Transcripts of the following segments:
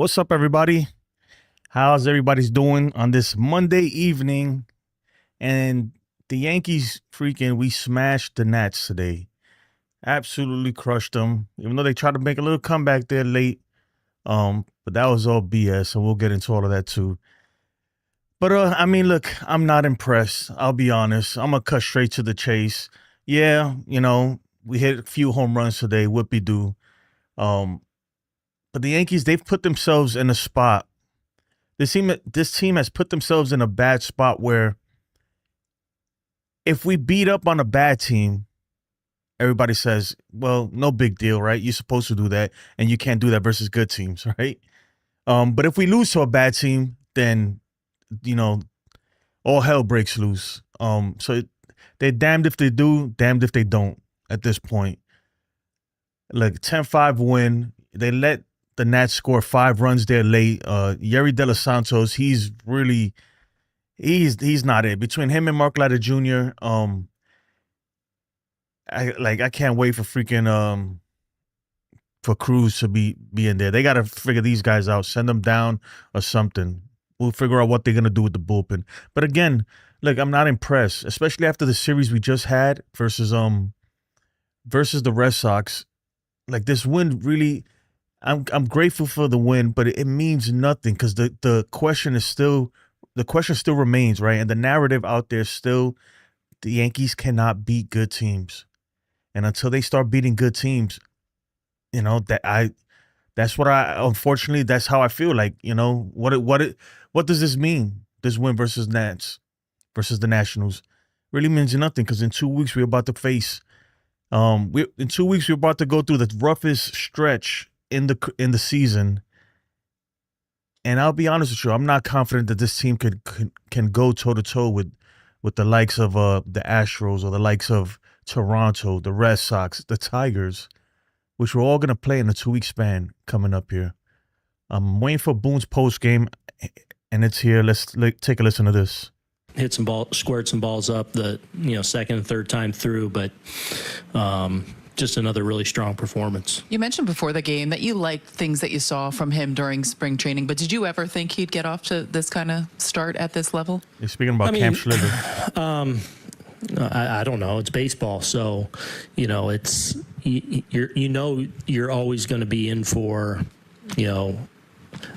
What's up, everybody? How's everybody's doing on this Monday evening? And the Yankees we smashed the Nats today. Absolutely crushed them, even though they tried to make a little comeback there late. But that was all BS, and we'll get into all of that too. But look, I'm not impressed. I'll be honest. I'm gonna cut straight to the chase. Yeah, we hit a few home runs today. Whoopie doo. Um, but the Yankees, they've put themselves in a spot. This team has put themselves in a bad spot where if we beat up on a bad team, everybody says, well, no big deal, right? You're supposed to do that, and you can't do that versus good teams, right? But if we lose to a bad team, then, all hell breaks loose. They're damned if they do, damned if they don't at this point. Like 10-5 win. They let the Nats score 5 runs there late. Yerry De Los Santos, he's not it. Between him and Mark Leiter Jr., I can't wait for freaking for Cruz to be in there. They got to figure these guys out, send them down or something. We'll figure out what they're gonna do with the bullpen. But again, look, I'm not impressed, especially after the series we just had versus the Red Sox. Like, this win really, I'm grateful for the win, but it means nothing because the question still remains, right? And the narrative out there still, the Yankees cannot beat good teams. And until they start beating good teams, unfortunately, that's how I feel. Like, what does this mean? This win versus Nats, versus the Nationals, really means nothing because in 2 weeks we're about to face. In 2 weeks we're about to go through the roughest stretch in the season. And I'll be honest with you, I'm not confident that this team can go toe to toe with the likes of the Astros or the likes of Toronto, the Red Sox, the Tigers, which we're all gonna play in a 2-week span coming up here. I'm waiting for Boone's post game, and it's here. Let's take a listen to this. Hit squared some balls up the second and third time through, but just another really strong performance. You mentioned before the game that you liked things that you saw from him during spring training, but did you ever think he'd get off to this kind of start at this level? You're speaking about Cam Schlitter. I don't know. It's baseball, so it's you're always going to be in for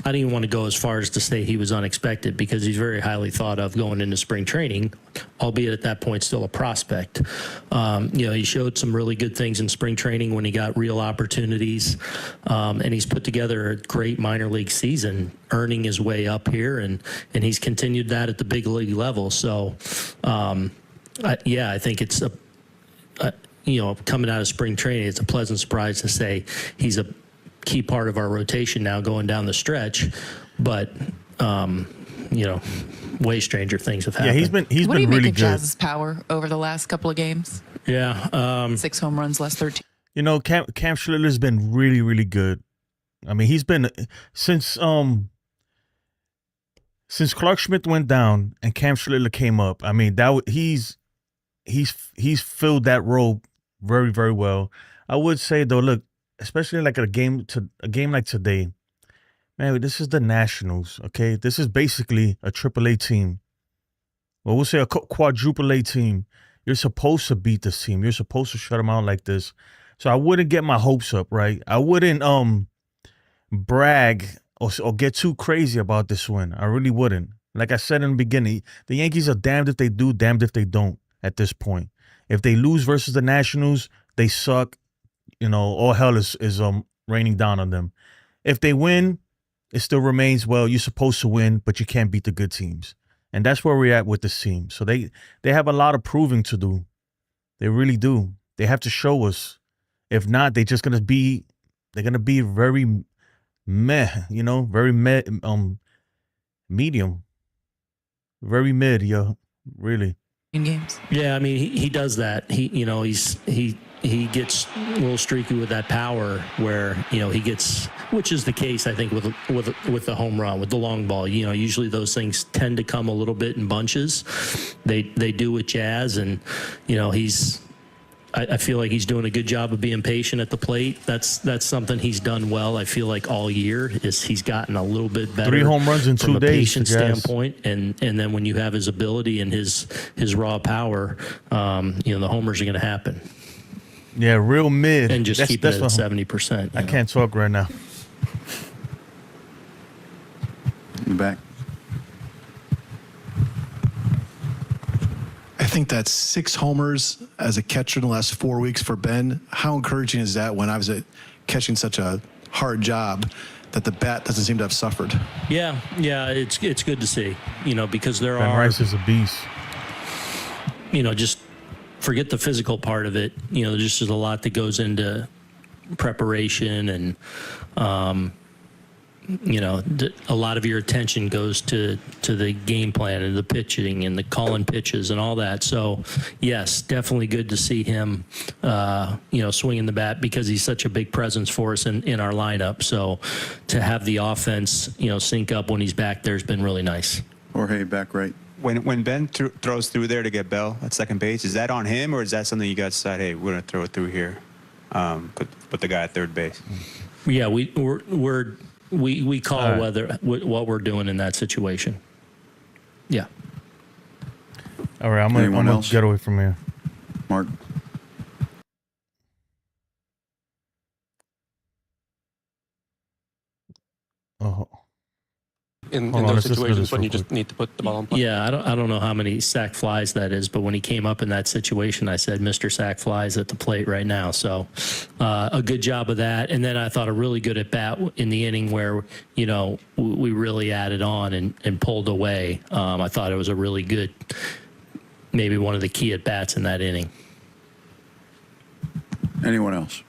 I don't even want to go as far as to say he was unexpected because he's very highly thought of going into spring training, albeit at that point still a prospect. He showed some really good things in spring training when he got real opportunities, and he's put together a great minor league season, earning his way up here, and he's continued that at the big league level. So, I think it's coming out of spring training, it's a pleasant surprise to say he's a key part of our rotation now going down the stretch, but way stranger things have happened. Yeah, he's been what do you really make of good. Jazz's power over the last couple of games? Yeah, 6 home runs, last 13. Cam Schiller's been really, really good. I mean, he's been since Clark Schmidt went down and Cam Schiller came up. I mean, he's filled that role very, very well. I would say though, look, especially like a game like today, man, this is the Nationals, okay? This is basically a AAA team. Well, we'll say a quadruple A team. You're supposed to beat this team. You're supposed to shut them out like this. So I wouldn't get my hopes up, right? I wouldn't brag or get too crazy about this win. I really wouldn't. Like I said in the beginning, the Yankees are damned if they do, damned if they don't at this point. If they lose versus the Nationals, they suck. All hell is raining down on them. If they win, it still remains, well, you're supposed to win, but you can't beat the good teams. And that's where we're at with this team. So they have a lot of proving to do. They really do. They have to show us. If not, they're gonna be very meh, very medium. Very mid, really. In games. Yeah, I mean he does that. He gets a little streaky with that power where he gets, which is the case I think with the home run, with the long ball. Usually those things tend to come a little bit in bunches. They do with Jazz, and he's I feel like he's doing a good job of being patient at the plate. That's something he's done well. I feel like all year is he's gotten a little bit better. 3 home runs in from 2 a days. patient standpoint, and then when you have his ability and his raw power, the homers are going to happen. Yeah, real mid. And just keep it at 70%. I can't talk right now. In the back. I think that's 6 homers as a catcher in the last 4 weeks for Ben. How encouraging is that when I was catching such a hard job that the bat doesn't seem to have suffered? Yeah, it's good to see, because there Ben are. Rice is a beast. Just forget the physical part of it. Just there's a lot that goes into preparation and, a lot of your attention goes to the game plan and the pitching and the calling pitches and all that. So, yes, definitely good to see him, swinging the bat because he's such a big presence for us in our lineup. So, to have the offense, sync up when he's back there has been really nice. Jorge, back right. When Ben throws through there to get Bell at second base, is that on him or is that something you guys decide, hey, we're going to throw it through here, put the guy at third base? Yeah, we call right. what we're doing in that situation. Yeah. All right, I'm Anyone gonna else? get away from here. Mark. Oh, in Hold on, those let's just do situations this when real you just need to put the ball on play. Yeah, I don't know how many sack flies that is, but when he came up in that situation, I said, Mr. Sack Flies at the plate right now. So a good job of that. And then I thought a really good at bat in the inning where, we really added on and pulled away. I thought it was a really good, maybe one of the key at bats in that inning. Anyone else?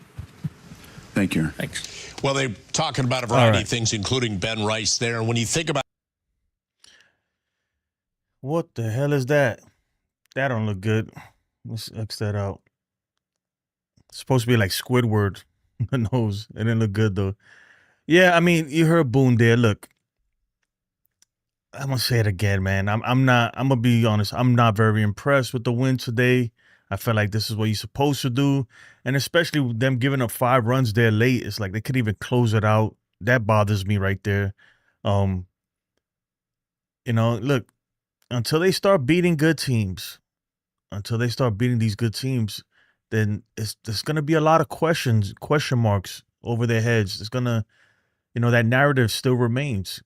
Thank you. Thanks. Well, they're talking about a variety right. of things, including Ben Rice there. When you think about what the hell is that? That don't look good. Let's X that out. It's supposed to be like Squidward. The nose. It didn't look good though. Yeah, I mean, you heard Boone there. Look, I'm gonna say it again, man. I'm gonna be honest. I'm not very impressed with the win today. I felt like this is what you're supposed to do. And especially with them giving up 5 runs there late. It's like they could even close it out. That bothers me right there. Look, until they start beating good teams, these good teams, then there's gonna be a lot of question marks over their heads. It's gonna, that narrative still remains.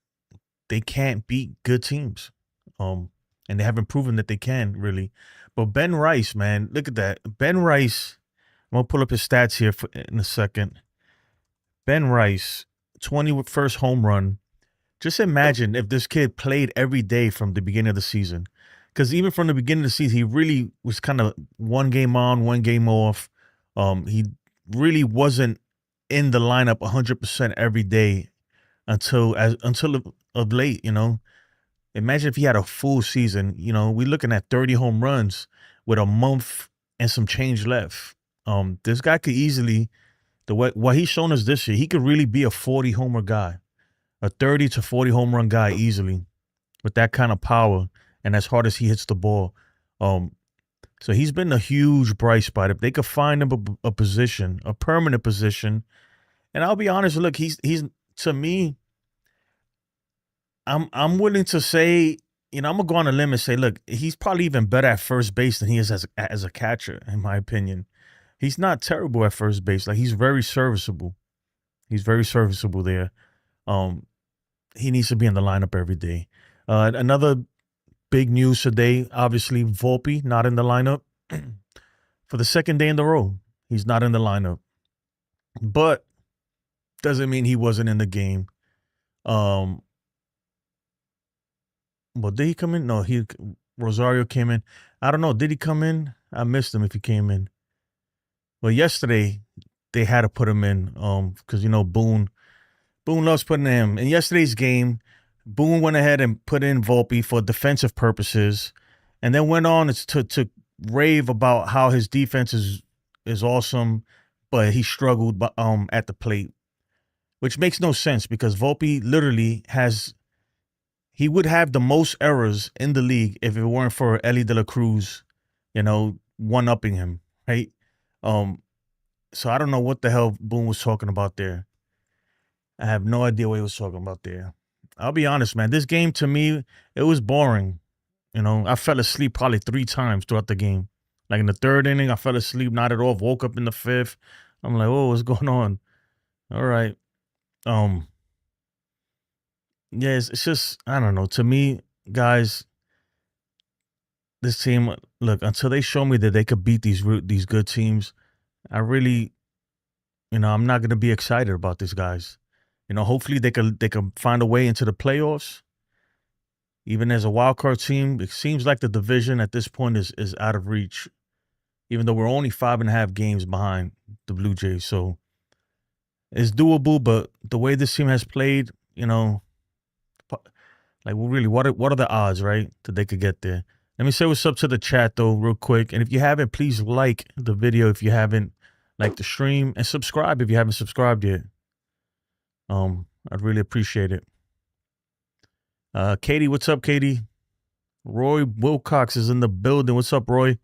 They can't beat good teams. And they haven't proven that they can, really. But Ben Rice, man, look at that. Ben Rice, I'm going to pull up his stats here in a second. Ben Rice, 21st home run. Just imagine if this kid played every day from the beginning of the season. Because even from the beginning of the season, he really was kind of 1 game on, 1 game off. He really wasn't in the lineup 100% every day until of late, Imagine if he had a full season. We're looking at 30 home runs with a month and some change left. This guy could easily, what he's shown us this year, he could really be a 40 homer guy, a 30 to 40 home run guy easily, with that kind of power and as hard as he hits the ball. So he's been a huge bright spot. If they could find him a position, a permanent position, and I'll be honest, look, he's to me. I'm willing to say, I'm gonna go on a limb and say, look, he's probably even better at first base than he is as a catcher, in my opinion. He's not terrible at first base. Like, he's very serviceable. He's very serviceable there. He needs to be in the lineup every day. Another big news today, obviously, Volpe not in the lineup for the 2nd day in a row. He's not in the lineup, but doesn't mean he wasn't in the game. Well, did he come in? No, Rosario came in. I don't know. Did he come in? I missed him if he came in. Well, yesterday they had to put him in because Boone loves putting him in. Yesterday's game, Boone went ahead and put in Volpe for defensive purposes, and then went on to rave about how his defense is awesome, but he struggled at the plate, which makes no sense because Volpe literally he would have the most errors in the league if it weren't for Ellie De La Cruz, one-upping him, right? So I don't know what the hell Boone was talking about there. I have no idea what he was talking about there. I'll be honest, man. This game to me, it was boring. You know, I fell asleep probably 3 times throughout the game. Like in the 3rd inning, I fell asleep, nodded off, woke up in the 5th. I'm like, oh, what's going on? All right. Yeah, it's just, I don't know. To me, guys, this team, look, until they show me that they could beat these good teams, I really, I'm not gonna be excited about these guys. Hopefully they can find a way into the playoffs. Even as a wild card team, it seems like the division at this point is out of reach. Even though we're only 5.5 games behind the Blue Jays, so it's doable. But the way this team has played, like, well, really, what are the odds, right, that they could get there? Let me say what's up to the chat, though, real quick. And if you haven't, please like the video if you haven't, like the stream, and subscribe if you haven't subscribed yet. I'd really appreciate it. Katie, what's up, Katie? Roy Wilcox is in the building. What's up, Roy?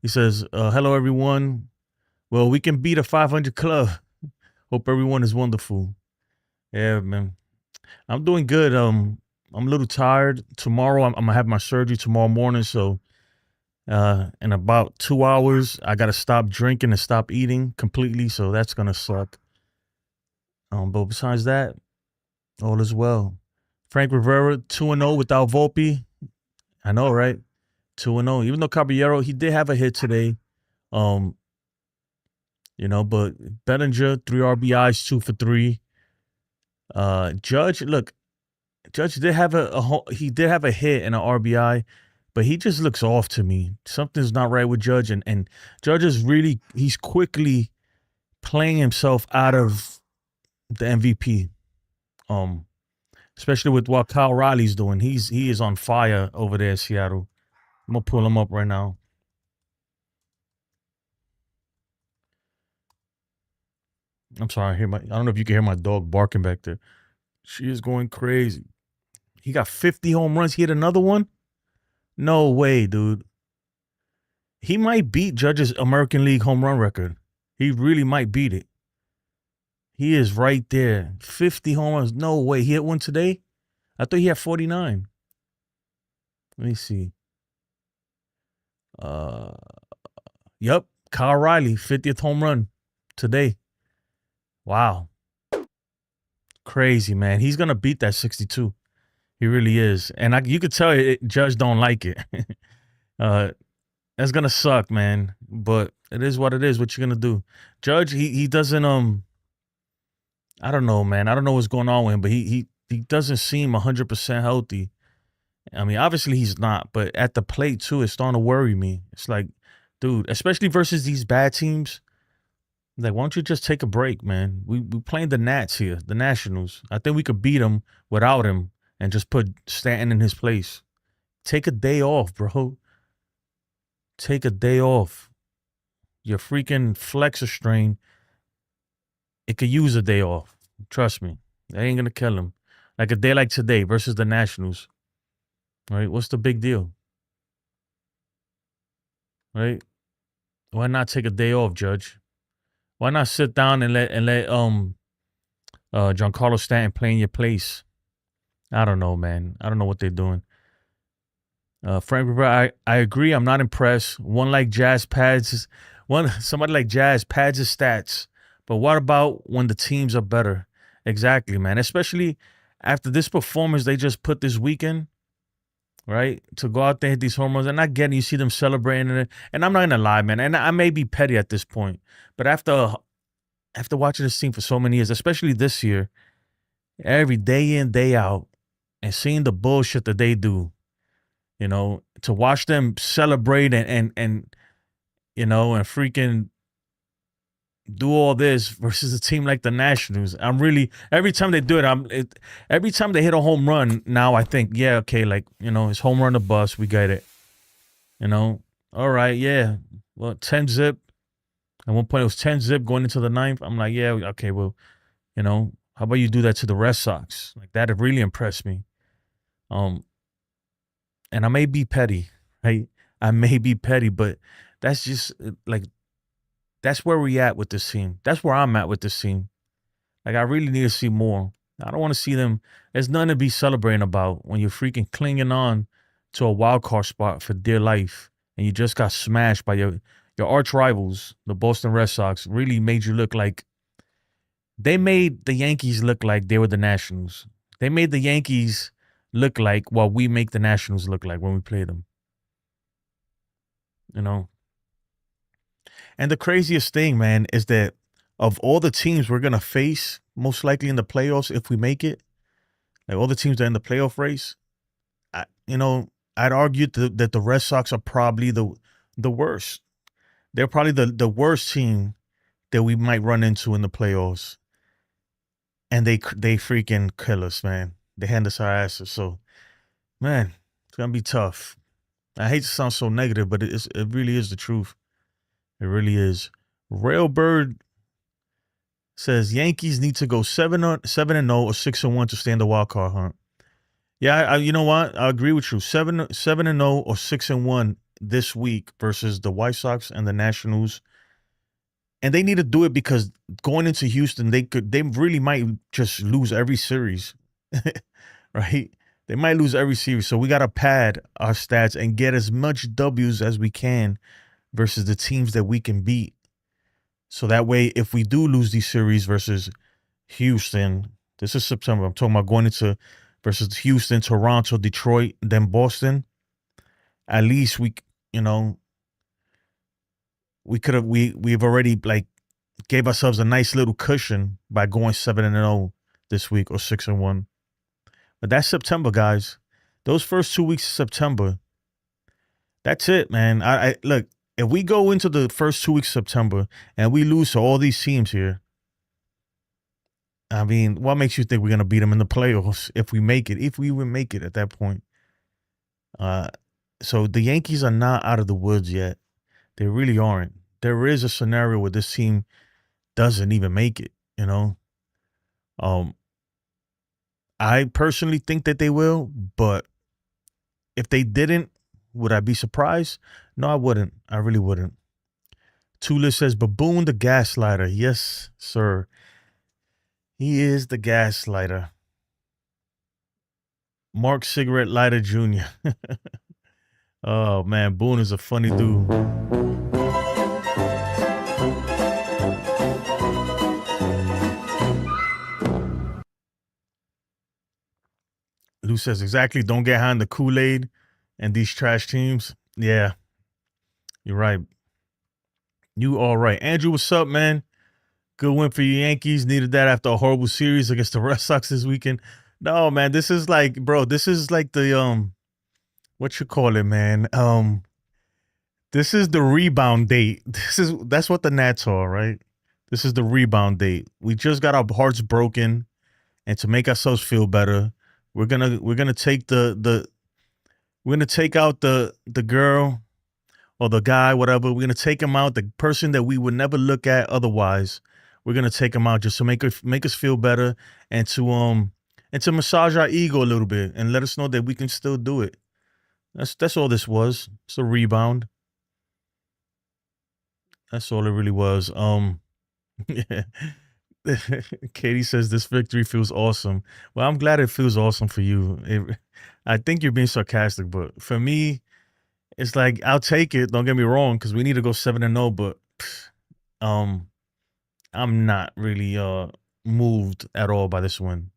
He says, hello, everyone. Well, we can beat a 500 club. Hope everyone is wonderful. Yeah, man. I'm doing good. I'm a little tired. Tomorrow, I'm going to have my surgery tomorrow morning. So in about 2 hours, I got to stop drinking and stop eating completely. So that's going to suck. But besides that, all is well. Frank Rivera, 2-0 without Volpe. I know, right? 2-0. Even though Caballero, he did have a hit today. But Bellinger, 3 RBIs, 2 for 3. Judge, look, Judge did have he did have a hit and an RBI, but he just looks off to me. Something's not right with Judge, and Judge is he's quickly playing himself out of the MVP. Especially with what Kyle Riley's doing. He is on fire over there in Seattle. I'm gonna pull him up right now. I'm sorry, I don't know if you can hear my dog barking back there. She is going crazy. He got 50 home runs. He hit another one? No way, dude. He might beat Judge's American League home run record. He really might beat it. He is right there. 50 home runs. No way. He hit one today? I thought he had 49. Let me see. Yep. Kyle Riley, 50th home run today. Wow. Crazy, man. He's going to beat that 62. He really is. And you could tell Judge don't like it. That's going to suck, man. But it is what it is. What you going to do? Judge, he doesn't, I don't know, man. I don't know what's going on with him, but he doesn't seem 100% healthy. I mean, obviously he's not, but at the plate, too, it's starting to worry me. It's like, dude, especially versus these bad teams, like, why don't you just take a break, man? We playing the Nats here, the Nationals. I think we could beat them without him and just put Stanton in his place. Take a day off, bro. Take a day off. Your freaking flexor strain, it could use a day off. Trust me. That ain't going to kill him. Like a day like today versus the Nationals. Right? What's the big deal? Right? Why not take a day off, Judge? Why not sit down and let Giancarlo Stanton play in your place? I don't know, man. I don't know what they're doing. Frank Rivera, I agree. I'm not impressed. Somebody like Jazz pads his stats. But what about when the teams are better? Exactly, man. Especially after this performance they just put this weekend, right? To go out there and hit these home runs. And I get it. You see them celebrating it. And I'm not going to lie, man. And I may be petty at this point. But after watching this team for so many years, especially this year, every day in, day out, and seeing the bullshit that they do, to watch them celebrate and freaking do all this versus a team like the Nationals. Every time they do it, every time they hit a home run, now I think, yeah, okay, like, it's home run or bust, we get it. All right, yeah. Well, 10 zip. At one point it was 10 zip going into the 9th. I'm like, yeah, okay, well, how about you do that to the Red Sox? Like, that have really impressed me. And I may be petty, right? I may be petty, but that's just like That's where we at with this team. That's where I'm at with this team. Like, I really need to see more. I don't want to see them. There's nothing to be celebrating about when you're freaking clinging on to a wild card spot for dear life, and you just got smashed by your arch rivals, the Boston Red Sox. Really made you look like they made the Yankees look like they were the Nationals. They made the Yankees look like what we make the Nationals look like when we play them. You know. And the craziest thing, man, is that of all the teams we're gonna face, most likely in the playoffs, if we make it, like all the teams that are in the playoff race, I'd argue that the Red Sox are probably the worst. They're probably the worst team that we might run into in the playoffs, and they freaking kill us, man. They hand us our asses. So, man, it's gonna be tough. I hate to sound so negative, but it really is the truth. It really is. Railbird says Yankees need to go 7-0 or 6-1 to stay in the wild card hunt. Yeah, you know what? I agree with you. 7-0 or 6-1 this week versus the White Sox and the Nationals. And they need to do it because going into Houston, they really might just lose every series. Right? They might lose every series. So we got to pad our stats and get as much W's as we can versus the teams that we can beat. So that way, if we do lose these series versus Houston, this is September. I'm talking about going into versus Houston, Toronto, Detroit, then Boston. At least we've already like gave ourselves a nice little cushion by going 7-0 this week or 6-1. But that's September, guys. Those first 2 weeks of September, that's it, man. I look. If we go into the first 2 weeks of September and we lose to all these teams here, I mean, what makes you think we're going to beat them in the playoffs if we make it, if we even make it at that point? So the Yankees are not out of the woods yet. They really aren't. There is a scenario where this team doesn't even make it, you know? I personally think that they will, but if they didn't, would I be surprised? No, I wouldn't. I really wouldn't. Tula says, Baboon the gaslighter. Yes, sir. He is the gaslighter. Mark Cigarette Lighter Jr. Oh, man. Boone is a funny dude. Lou says, exactly. Don't get high on the Kool-Aid and these trash teams. Yeah. You're right. You all right. Andrew, what's up, man? Good win for your Yankees. Needed that after a horrible series against the Red Sox this weekend. No, man, this is like, bro, this is like the what you call it, man? This is the rebound date. That's what the Nats are, right? This is the rebound date. We just got our hearts broken, and to make ourselves feel better, we're gonna take we're gonna take out the girl or the guy, whatever. We're gonna take him out, the person that we would never look at otherwise. We're gonna take him out just to make us feel better and to massage our ego a little bit and let us know that we can still do it. That's all this was. It's a rebound. That's all it really was. Yeah. Katie says this victory feels awesome. Well, I'm glad it feels awesome for you. I think you're being sarcastic, but for me, it's like I'll take it. Don't get me wrong, because we need to go 7-0. But I'm not really moved at all by this win.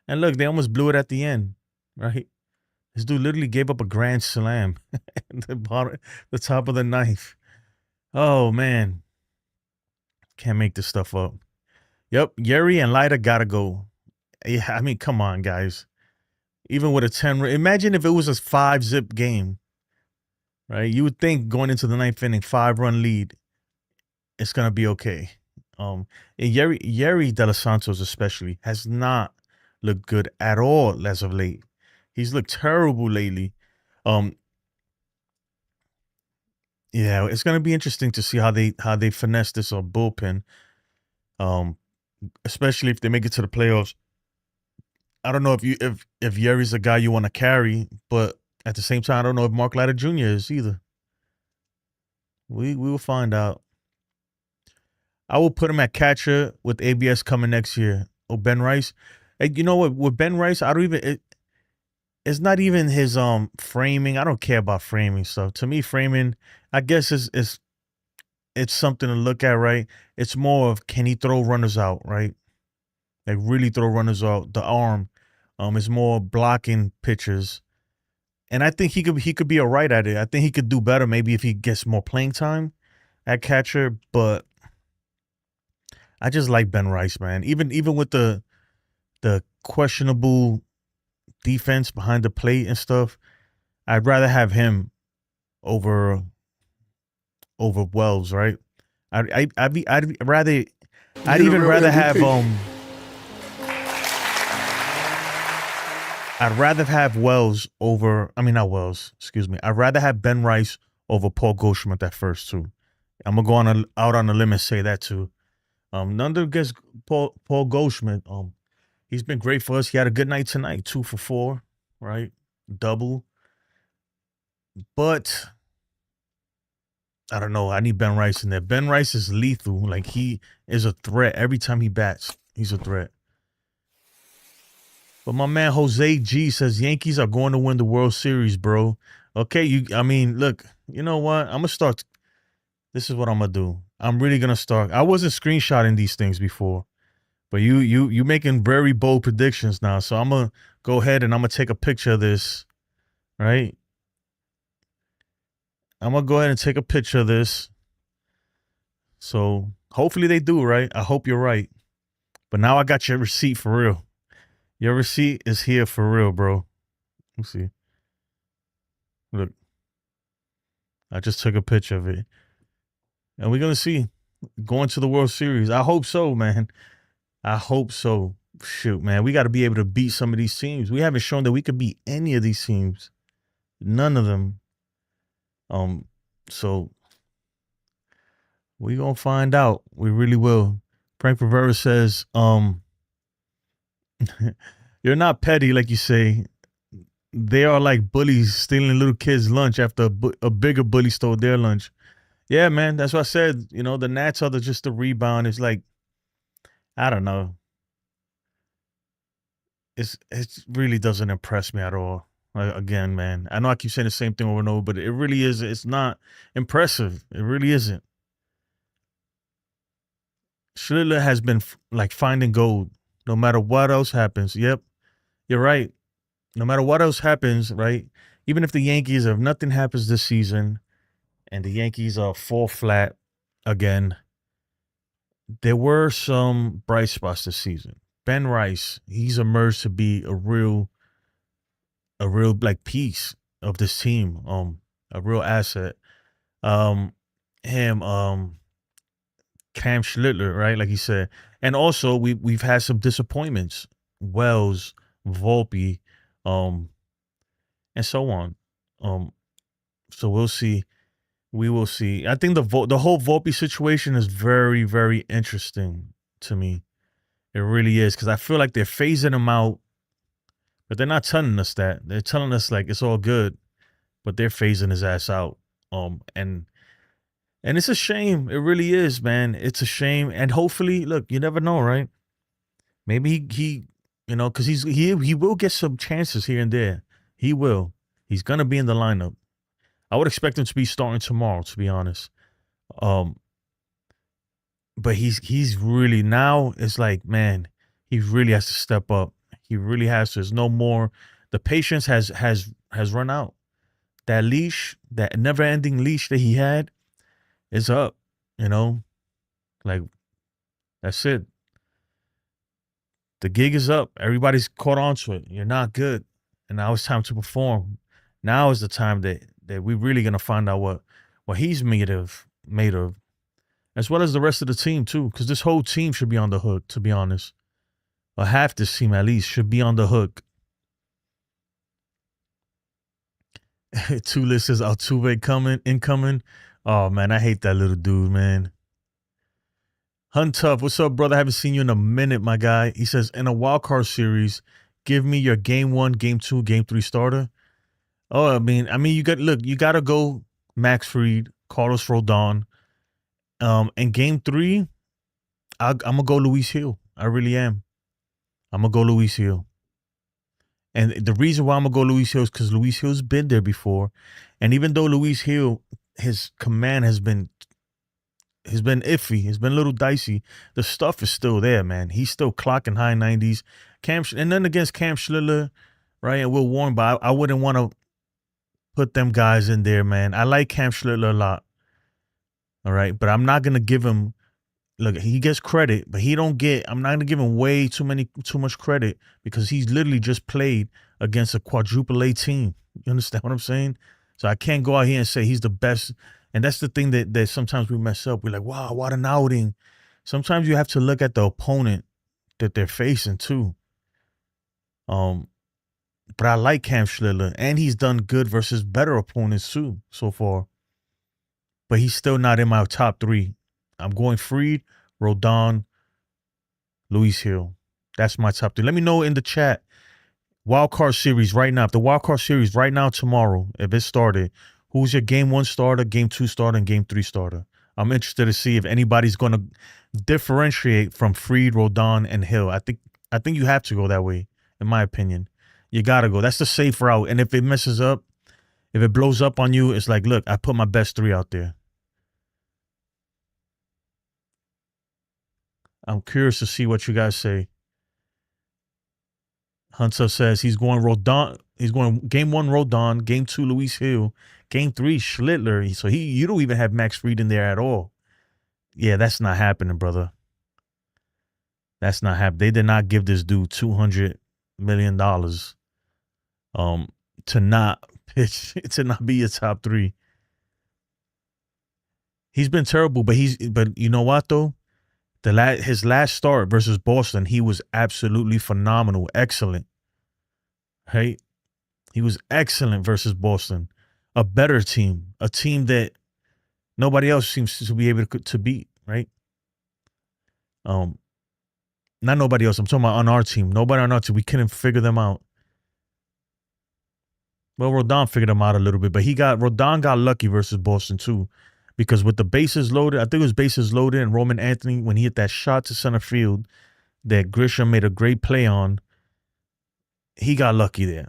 And look, they almost blew it at the end, right? This dude literally gave up a grand slam at the top of the ninth. Oh man, can't make this stuff up. Yep, Yeri and Leiter gotta go. Yeah, I mean, come on, guys. Even with a 10, imagine if it was a 5-zip game, right? You would think going into the ninth inning, 5-run lead, it's gonna be okay. And Yeri De Los Santos especially has not looked good at all as of late. He's looked terrible lately. Yeah, it's gonna be interesting to see how they finesse this bullpen. Especially if they make it to the playoffs. I don't know if Yeri's a guy you want to carry, but at the same time, I don't know if Mark Leiter Jr. is either. We will find out. I will put him at catcher with ABS coming next year. Or Ben Rice. And you know what? With Ben Rice, I don't even. It's not even his framing. I don't care about framing stuff. To me, framing, I guess is it's something to look at, right? It's more of, can he throw runners out, right? Like really throw runners out. The arm is more blocking pitches. And I think he could be all right at it. I think he could do better maybe if he gets more playing time at catcher, but I just like Ben Rice, man. Even with the questionable defense behind the plate and stuff, I'd rather have him over Wells, right? I'd rather even rather have I'd rather have Wells over. I mean, not Wells. Excuse me. I'd rather have Ben Rice over Paul Goldschmidt at first too. I'm gonna go out on a limb and say that too. None against Paul Goldschmidt. He's been great for us. He had a good night tonight, 2 for 4, right? Double. But I don't know. I need Ben Rice in there. Ben Rice is lethal. Like, he is a threat. Every time he bats, he's a threat. But my man Jose G says Yankees are going to win the World Series, bro. Okay, I mean, look, you know what? I'm gonna start. This is what I'm gonna do. I'm really gonna start. I wasn't screenshotting these things before, but you making very bold predictions now. So I'm gonna go ahead and I'm gonna take a picture of this, right? I'm gonna go ahead and take a picture of this. So hopefully they do, right? I hope you're right. But now I got your receipt for real. Your receipt is here for real, bro. Let's see. Look. I just took a picture of it. And we're going to see. Going to the World Series. I hope so, man. I hope so. Shoot, man. We got to be able to beat some of these teams. We haven't shown that we could beat any of these teams. None of them. So we're going to find out. We really will. Frank Rivera says, you're not petty, like you say. They are like bullies stealing little kids' lunch after a bigger bully stole their lunch. Yeah, man, that's what I said. You know, the Nats are just the rebound. It's like, I don't know. It really doesn't impress me at all. Like, again, man, I know I keep saying the same thing over and over, but it really is. It's not impressive. It really isn't. Schlittler has been like finding gold. No matter what else happens. Yep, you're right. No matter what else happens, right? Even if the Yankees, if nothing happens this season and the Yankees fall flat again, there were some bright spots this season. Ben Rice, he's emerged to be a real like piece of this team, a real asset. Cam Schlittler, right? Like he said. And also we've had some disappointments. Wells, Volpe, and so on. So we'll see. We will see. I think the whole Volpe situation is very, very interesting to me. It really is, because I feel like they're phasing him out, but they're not telling us that. They're telling us like it's all good, but they're phasing his ass out. And it's a shame. It really is, man. It's a shame. And hopefully, look, you never know, right? Maybe he you know, because he will get some chances here and there. He will. He's gonna be in the lineup. I would expect him to be starting tomorrow, to be honest. But he's really, now it's like, man, he really has to step up. He really has to. There's no more. The patience has run out. That leash, that never-ending leash that he had, is up. You know, like, that's it. The gig is up. Everybody's caught on to it. You're not good, and now it's time to perform. Now is the time that we're really gonna find out what he's made of, as well as the rest of the team too. Because this whole team should be on the hook, to be honest. Or half this team at least should be on the hook. Two lists says Altuve incoming. Oh man, I hate that little dude, man. Hunt Tough, what's up, brother? I haven't seen you in a minute, my guy. He says, in a wild card series, give me your game 1, game 2, game 3 starter. Oh, I mean, you gotta go Max Fried, Carlos Rodon. And game 3, I'm gonna go Luis Hill. I really am. I'm gonna go Luis Hill. And the reason why I'm gonna go Luis Hill is because Luis Hill's been there before, and even though Luis Hill, his command has been iffy, it's been a little dicey. The stuff is still there, man. He's still clocking high 90s. And then against Cam Schlittler, right, and Will Warren, but I wouldn't want to put them guys in there, man. I like Cam Schlittler a lot. All right, but I'm not gonna give him. Look, he gets credit, but I'm not gonna give him too much credit because he's literally just played against a quadruple A team. You understand what I'm saying? So I can't go out here and say he's the best. And that's the thing that sometimes we mess up. We're like, wow, what an outing. Sometimes you have to look at the opponent that they're facing too. But I like Cam Schlittler, and he's done good versus better opponents too so far. But he's still not in my top 3. I'm going Fried, Rodon, Luis Hill. That's my top 3. Let me know in the chat. Wild card series right now. If the wild card series right now tomorrow, if it started, who's your game 1 starter, game 2 starter, and game 3 starter? I'm interested to see if anybody's going to differentiate from Fried, Rodon, and Hill. I think you have to go that way, in my opinion. You got to go. That's the safe route. And if it messes up, if it blows up on you, it's like, look, I put my best 3 out there. I'm curious to see what you guys say. Hunter says he's going Rodon. He's going game 1 Rodon, game 2 Luis Hill, game 3 Schlittler. So you don't even have Max Fried in there at all. Yeah, that's not happening, brother. That's not happening. They did not give this dude $200 million to not pitch, to not be a top 3. He's been terrible, but you know what though? His last start versus Boston, he was absolutely phenomenal, excellent. Right? He was excellent versus Boston, a better team, a team that nobody else seems to be able to beat. Right? Not nobody else. I'm talking about on our team. Nobody on our team. We couldn't figure them out. Well, Rodon figured them out a little bit, but Rodon got lucky versus Boston too. Because with the bases loaded, I think it was bases loaded, and Roman Anthony, when he hit that shot to center field that Grisham made a great play on, he got lucky there.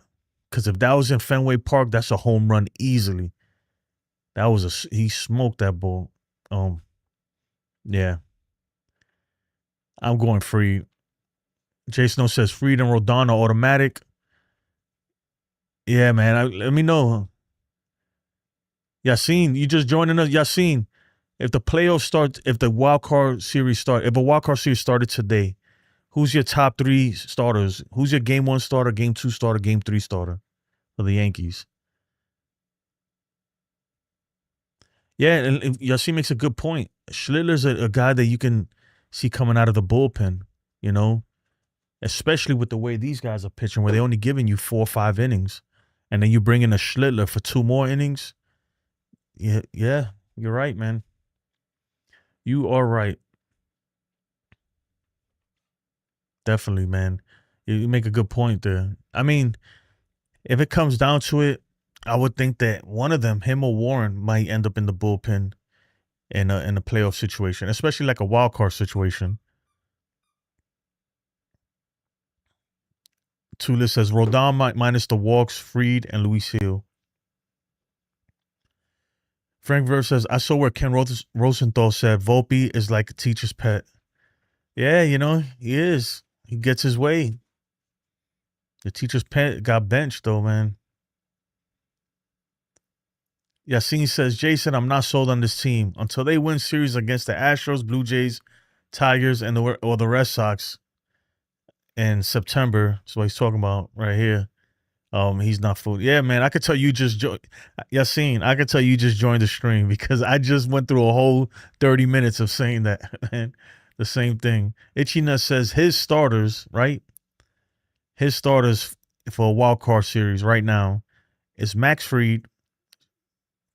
Because if that was in Fenway Park, that's a home run easily. He smoked that ball. Yeah. I'm going Fried. Jason says Fried and Rodon are automatic. Yeah, man. Let me know. Yassine, you just joining us. Yassine, if the playoffs start, if a wild card series started today, who's your top 3 starters? Who's your game 1 starter, game 2 starter, game 3 starter for the Yankees? Yeah, and Yassine makes a good point. Schlittler's a guy that you can see coming out of the bullpen, especially with the way these guys are pitching, where they're only giving you 4 or 5 innings, and then you bring in a Schlittler for 2 more innings. Yeah, you're right, man. You are right. Definitely, man. You make a good point there. I mean, if it comes down to it, I would think that one of them, him or Warren, might end up in the bullpen in a playoff situation, especially like a wild card situation. Tula says Rodon minus the walks, Fried, and Luis Hill. Frank Verse says, I saw where Ken Rosenthal said Volpe is like a teacher's pet. Yeah, he is. He gets his way. The teacher's pet got benched, though, man. Yassine says, Jason, I'm not sold on this team. Until they win series against the Astros, Blue Jays, Tigers, and the Red Sox in September. That's what he's talking about right here. He's not fooled. Yeah, man, I could tell you just Yassine, I could tell you just joined the stream because I just went through a whole 30 minutes of saying that, man. The same thing. Itchiness says his starters, right? His starters for a wild card series right now is Max Fried,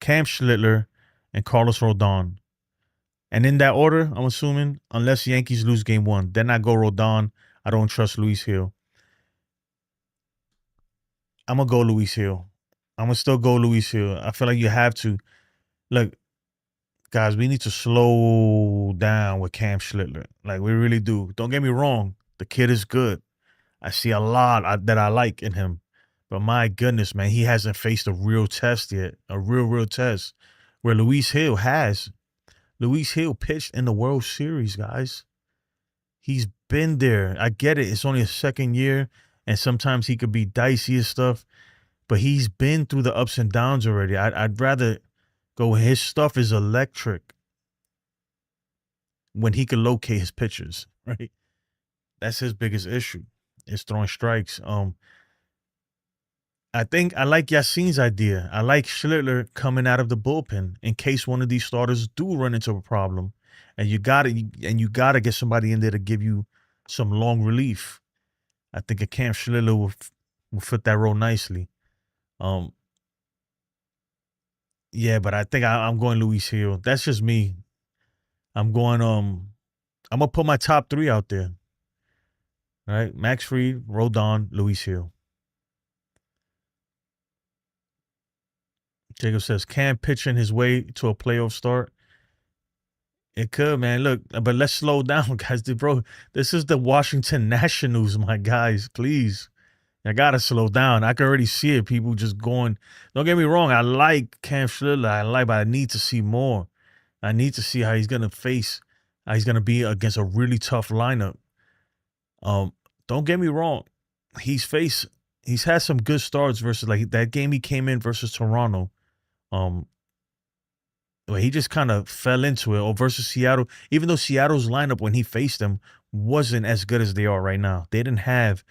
Cam Schlittler, and Carlos Rodon. And in that order, I'm assuming, unless Yankees lose game 1, then I go Rodon. I don't trust Luis Hill. I'm going to go Luis Hill. I'm going to still go Luis Hill. I feel like you have to. Look, guys, we need to slow down with Cam Schlittler. Like, we really do. Don't get me wrong. The kid is good. I see a lot that I like in him. But my goodness, man, he hasn't faced a real test yet. A real test. Where Luis Hill has. Luis Hill pitched in the World Series, guys. He's been there. I get it. It's only a second year, and sometimes he could be dicey and stuff. But he's been through the ups and downs already. I'd rather go. His stuff is electric when he can locate his pitches, right? That's his biggest issue. Is throwing strikes. I think I like Yasin's idea. I like Schlittler coming out of the bullpen in case one of these starters do run into a problem, and you gotta get somebody in there to give you some long relief. I think a Cam Schlittler will fit that role nicely. Yeah, but I think I'm going Luis Hill. That's just me. I'm going. I'm gonna put my top 3 out there. All right, Max Fried, Rodon, Luis Hill. Jacob says, Cam pitching his way to a playoff start. It could, man. Look, but let's slow down, guys. Bro, this is the Washington Nationals, my guys. Please. I gotta slow down. I can already see it. People just going. Don't get me wrong. I like Cam Schlittler. But I need to see more. I need to see how he's gonna face. How he's gonna be against a really tough lineup. Don't get me wrong. He's had some good starts versus like that game he came in versus Toronto. He just kind of fell into it. Or versus Seattle, even though Seattle's lineup when he faced them wasn't as good as they are right now. They didn't have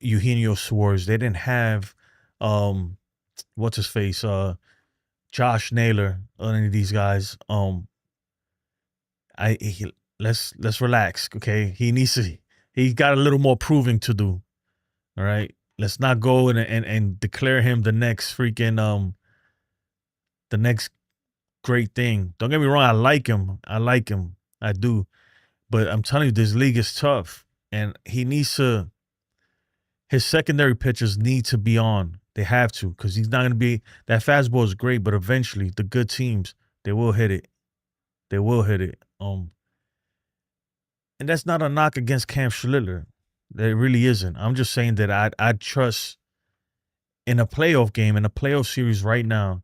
Eugenio Suarez. They didn't have what's his face? Josh Naylor, any of these guys. Let's relax, okay? He's got a little more proving to do. All right. Let's not go and declare him the next freaking the next great thing. Don't get me wrong, I like him. I do. But I'm telling you, this league is tough. And his secondary pitchers need to be on. They have to, because he's not going to be, that fastball is great, but eventually the good teams, they will hit it. And that's not a knock against Cam Schlittler. There really isn't. I'm just saying that I'd trust in a playoff game, in a playoff series right now,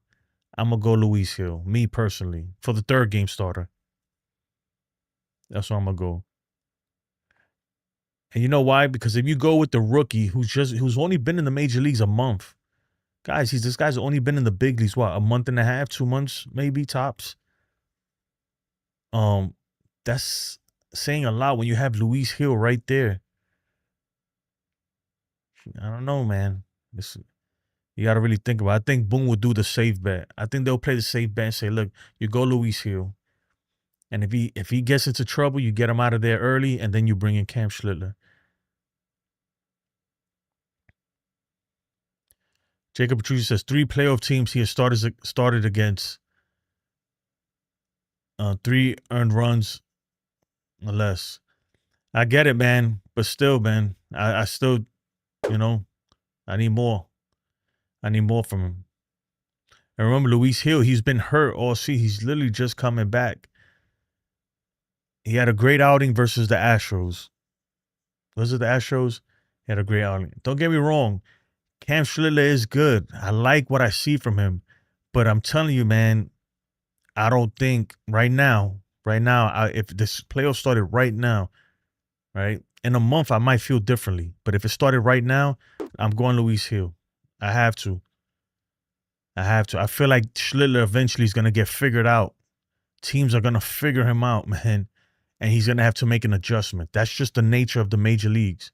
I'm going to go Luis Hill, me personally, for the third game starter. That's where I'm going to go. And you know why? Because if you go with the rookie who's only been in the major leagues a month, guys, this guy's only been in the big leagues, what, a month and a half, 2 months, maybe tops. That's saying a lot when you have Luis Hill right there. I don't know, man. You got to really think about it. I think Boone will do the safe bet. I think they'll play the safe bet and say, look, you go Luis Hill. And if he gets into trouble, you get him out of there early, and then you bring in Cam Schlittler. Jacob Petrucci says 3 playoff teams he has started against. 3 earned runs or less. I get it, man. But still, man, I still, I need more. I need more from him. And remember, Luis Hill, he's been hurt all season. He's literally just coming back. He had a great outing versus the Astros. Was it the Astros? He had a great outing. Don't get me wrong. Cam Schlittler is good. I like what I see from him. But I'm telling you, man, I don't think right now, if this playoff started right now, right, in a month, I might feel differently. But if it started right now, I'm going Luis Hill. I have to. I feel like Schlittler eventually is going to get figured out. Teams are going to figure him out, man. And he's going to have to make an adjustment. That's just the nature of the major leagues.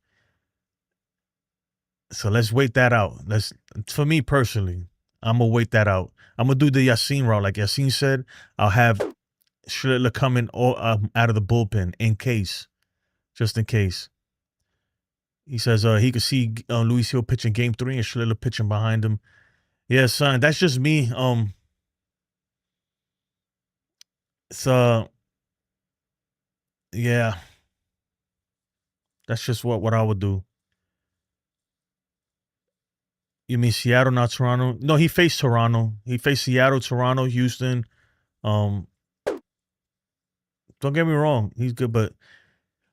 So let's wait that out. For me personally, I'm going to wait that out. I'm going to do the Yasin route. Like Yasin said, I'll have Schlittler coming out of the bullpen just in case. He says he could see Luis Hill pitching game 3 and Schlittler pitching behind him. Yeah, son, that's just me. Yeah. That's just what I would do. You mean Seattle, not Toronto? No, he faced Toronto. He faced Seattle, Toronto, Houston. Don't get me wrong, he's good, but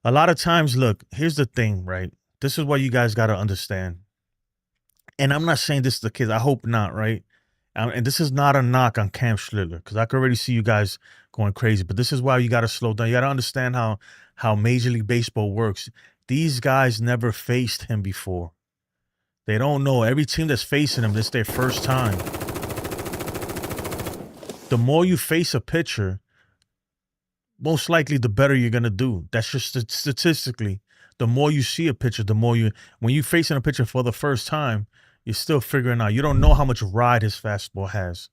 a lot of times, look, here's the thing, right? This is what you guys got to understand. And I'm not saying this to the kids. I hope not, right? And this is not a knock on Cam Schlittler because I can already see you guys going crazy. But this is why you got to slow down. You got to understand how Major League Baseball works. These guys never faced him before. They don't know. Every team that's facing him, this is their first time. The more you face a pitcher, most likely the better you're going to do. That's just statistically. The more you see a pitcher, the more when you're facing a pitcher for the first time, you're still figuring out. You don't know how much ride his fastball has.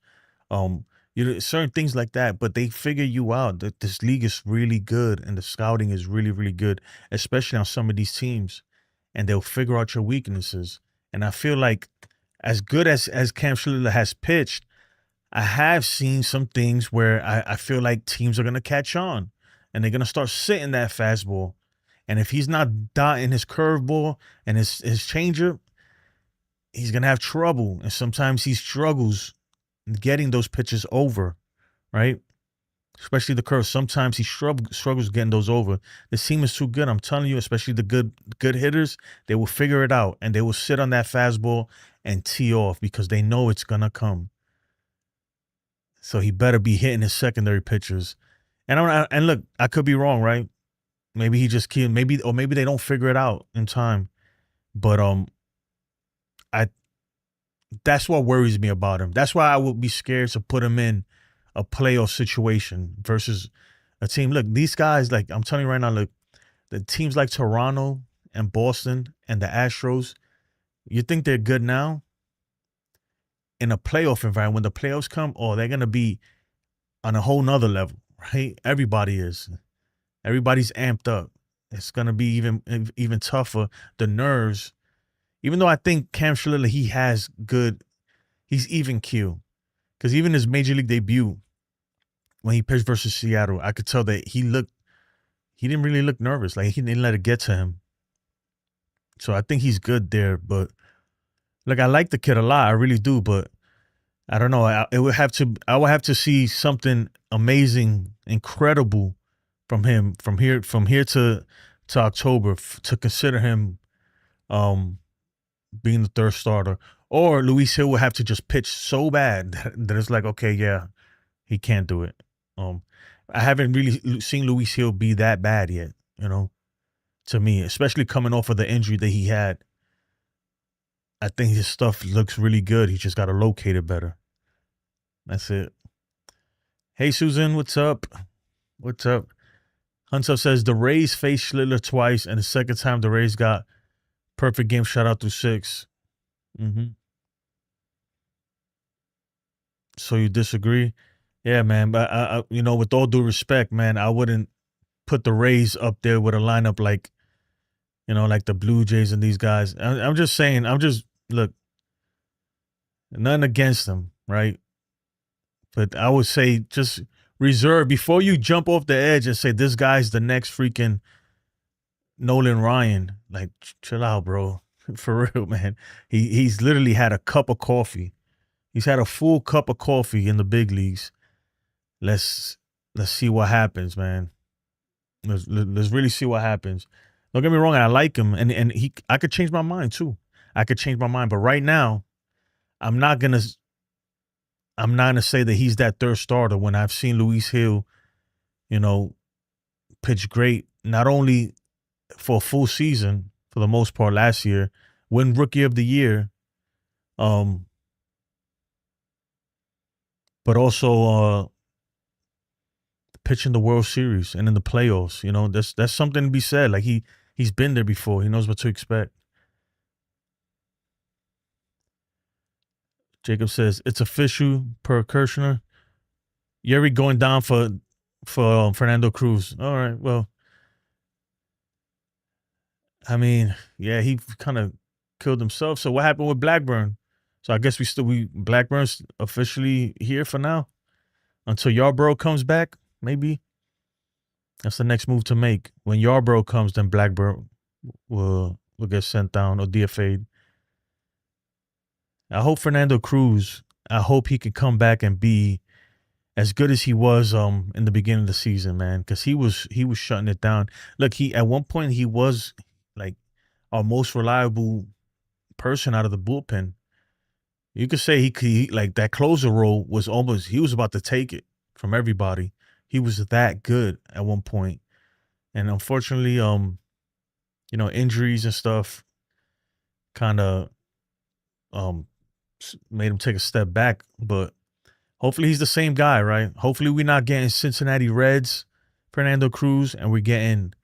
Certain things like that, but they figure you out. That this league is really good and the scouting is really, really good, especially on some of these teams. And they'll figure out your weaknesses. And I feel like as good as Cam Schlittler has pitched, I have seen some things where I feel like teams are going to catch on and they're going to start sitting that fastball. And if he's not dotting his curveball and his changeup, he's going to have trouble. And sometimes he struggles getting those pitches over, right? Especially the curve. Sometimes he struggles getting those over. This team is too good. I'm telling you, especially the good hitters, they will figure it out. And they will sit on that fastball and tee off because they know it's going to come. So he better be hitting his secondary pitches. And look, I could be wrong, right? Maybe he just can't. Maybe they don't figure it out in time. But that's what worries me about him. That's why I would be scared to put him in a playoff situation versus a team. Look, these guys, like I'm telling you right now, look, the teams like Toronto and Boston and the Astros, you think they're good now? In a playoff environment, when the playoffs come, they're going to be on a whole nother level, right? Everybody is. Everybody's amped up. It's going to be even tougher. The nerves, even though I think Cam Schlittler, he's even keel. Because even his Major League debut, when he pitched versus Seattle, I could tell that he didn't really look nervous. Like, he didn't let it get to him. So I think he's good there. But, like, I like the kid a lot. I really do. But I don't know. I would have to see something amazing, incredible from him from here to October to consider him being the third starter. Or Luis Hill would have to just pitch so bad that it's like, okay, yeah, he can't do it. I haven't really seen Luis Hill be that bad yet, to me, especially coming off of the injury that he had. I think his stuff looks really good. He just got to locate it better. That's it. Hey, Susan, what's up? What's up? Hunter says the Rays faced Schlittler twice, and the second time the Rays got perfect game shutout through 6. So you disagree? Yeah, man. But I, with all due respect, man, I wouldn't put the Rays up there with a lineup like, like the Blue Jays and these guys. I'm just saying. Look, nothing against them, right? But I would say just reserve before you jump off the edge and say this guy's the next freaking Nolan Ryan. Like, chill out, bro. For real, man. He's literally had a cup of coffee. He's had a full cup of coffee in the big leagues. Let's see what happens, man. Let's really see what happens. Don't get me wrong, I like him, and I could change my mind too. I could change my mind, but right now, I'm not gonna say that he's that third starter when I've seen Luis Hill, pitch great, not only for a full season for the most part last year, win Rookie of the Year, but also pitching the World Series and in the playoffs. That's something to be said. Like he's been there before. He knows what to expect. Jacob says it's official per Kirshner. Yeri going down for Fernando Cruz. All right, well, I mean, yeah, he kind of killed himself. So what happened with Blackburn? So I guess Blackburn's officially here for now until Yarbrough comes back. Maybe that's the next move to make. When Yarbrough comes, then Blackburn will get sent down or DFA'd. I hope Fernando Cruz, he can come back and be as good as he was in the beginning of the season, man, because he was shutting it down. Look, he at one point he was like our most reliable person out of the bullpen. You could say like that closer role was almost he was about to take it from everybody. He was that good at one point. And unfortunately, injuries and stuff kind of made him take a step back, but hopefully he's the same guy, right? Hopefully we're not getting Cincinnati Reds, Fernando Cruz, and we're getting,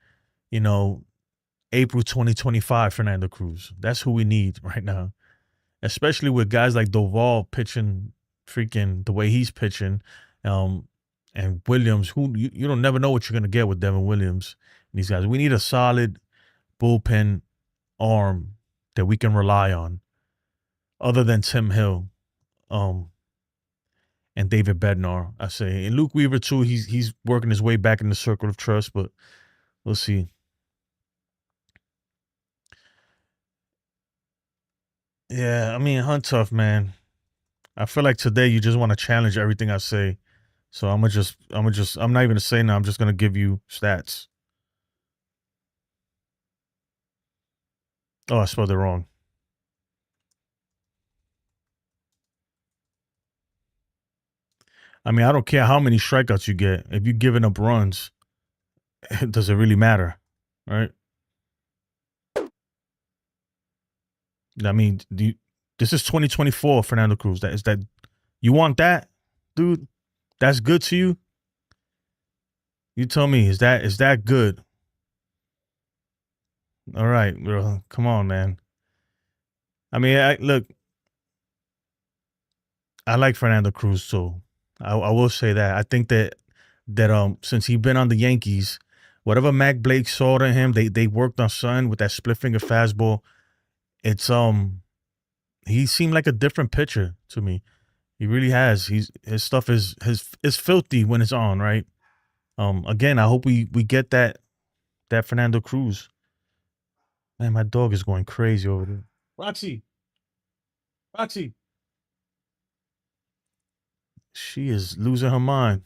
April 2025 Fernando Cruz. That's who we need right now, especially with guys like Doval pitching freaking the way he's pitching, and Williams, who you don't never know what you're going to get with Devin Williams and these guys. We need a solid bullpen arm that we can rely on other than Tim Hill. And David Bednar, I say. And Luke Weaver, too, he's working his way back in the circle of trust, but we'll see. Yeah, I mean, Hunt Tough, man. I feel like today you just want to challenge everything I say. So I'm not even gonna say now, I'm just gonna give you stats. Oh, I spelled it wrong. I mean, I don't care how many strikeouts you get. If you're giving up runs, does it really matter? Right? I mean, this is 2024, Fernando Cruz. That you want that, dude? That's good to you? You tell me, is that good? All right, bro. Come on, man. I mean, look, I like Fernando Cruz, so I will say that. I think that since he's been on the Yankees, whatever Mac Blake saw to him, they worked on son with that split finger fastball. It's he seemed like a different pitcher to me. He really has. His stuff is filthy when it's on, right? Again, I hope we get that Fernando Cruz. Man, my dog is going crazy over there. Roxy. She is losing her mind.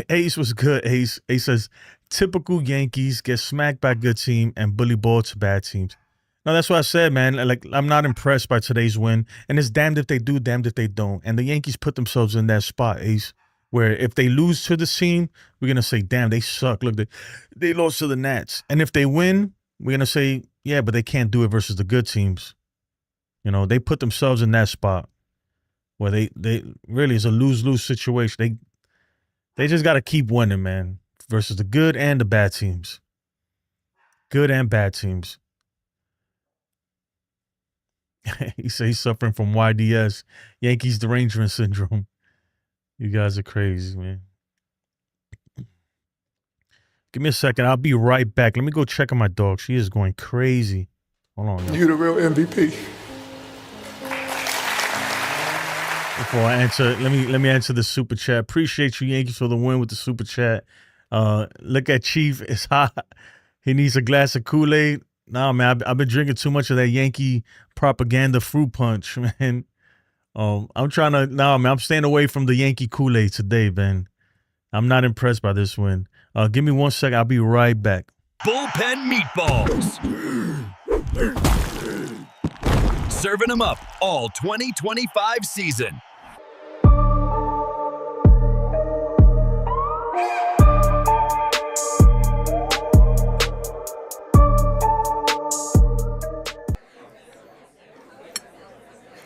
Ace was good. Ace says, typical Yankees get smacked by good team and bully ball to bad teams. No, that's what I said, man. Like, I'm not impressed by today's win. And it's damned if they do, damned if they don't. And the Yankees put themselves in that spot, Ace, where if they lose to the team, we're going to say, damn, they suck. Look, they lost to the Nats. And if they win, we're going to say, yeah, but they can't do it versus the good teams. They put themselves in that spot where they really is a lose-lose situation. They just got to keep winning, man, versus the good and the bad teams. Good and bad teams. He says he's suffering from YDS, Yankees derangement syndrome. You guys are crazy, man. Give me a second. I'll be right back. Let me go check on my dog. She is going crazy. Hold on. Y'all. You the real MVP. Before I answer, let me answer the super chat. Appreciate you, Yankees, for the win with the super chat. Look at Chief. It's hot. He needs a glass of Kool-Aid. Nah, man, I've been drinking too much of that Yankee propaganda fruit punch, man. I'm staying away from the Yankee Kool-Aid today, man. I'm not impressed by this win. Give me 1 second. I'll be right back. Bullpen meatballs. Serving them up all 2025 season.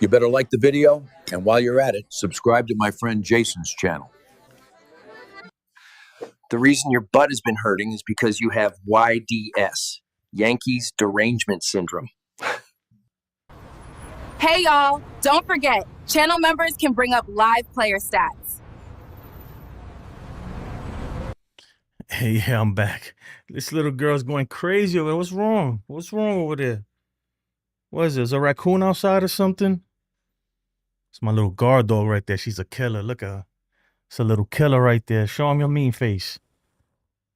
You better like the video, and while you're at it, subscribe to my friend Jason's channel. The reason your butt has been hurting is because you have YDS, Yankees Derangement Syndrome. Hey y'all, don't forget, channel members can bring up live player stats. Hey, yeah, I'm back. This little girl's going crazy over there. What's wrong? What's wrong over there? What is this, a raccoon outside or something? It's my little guard dog right there. She's a killer. Look at her. It's a little killer right there. Show him your mean face.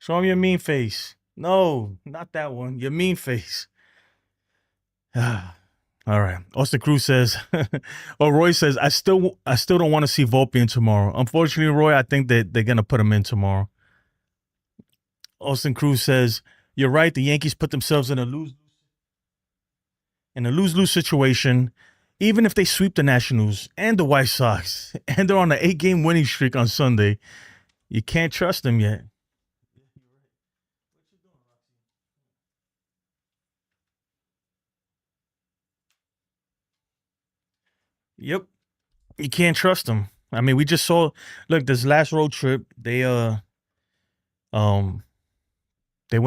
Show him your mean face. No, not that one. Your mean face. All All right. Austin Cruz says, oh, Roy says, I still don't want to see Volpe in tomorrow. Unfortunately, Roy, I think that they're going to put him in tomorrow. Austin Cruz says, you're right. The Yankees put themselves in a lose-lose situation. Even if they sweep the Nationals and the White Sox and they're on an 8-game winning streak on Sunday, you can't trust them yet. Yep. You can't trust them. I mean, we just saw, look, this last road trip, they went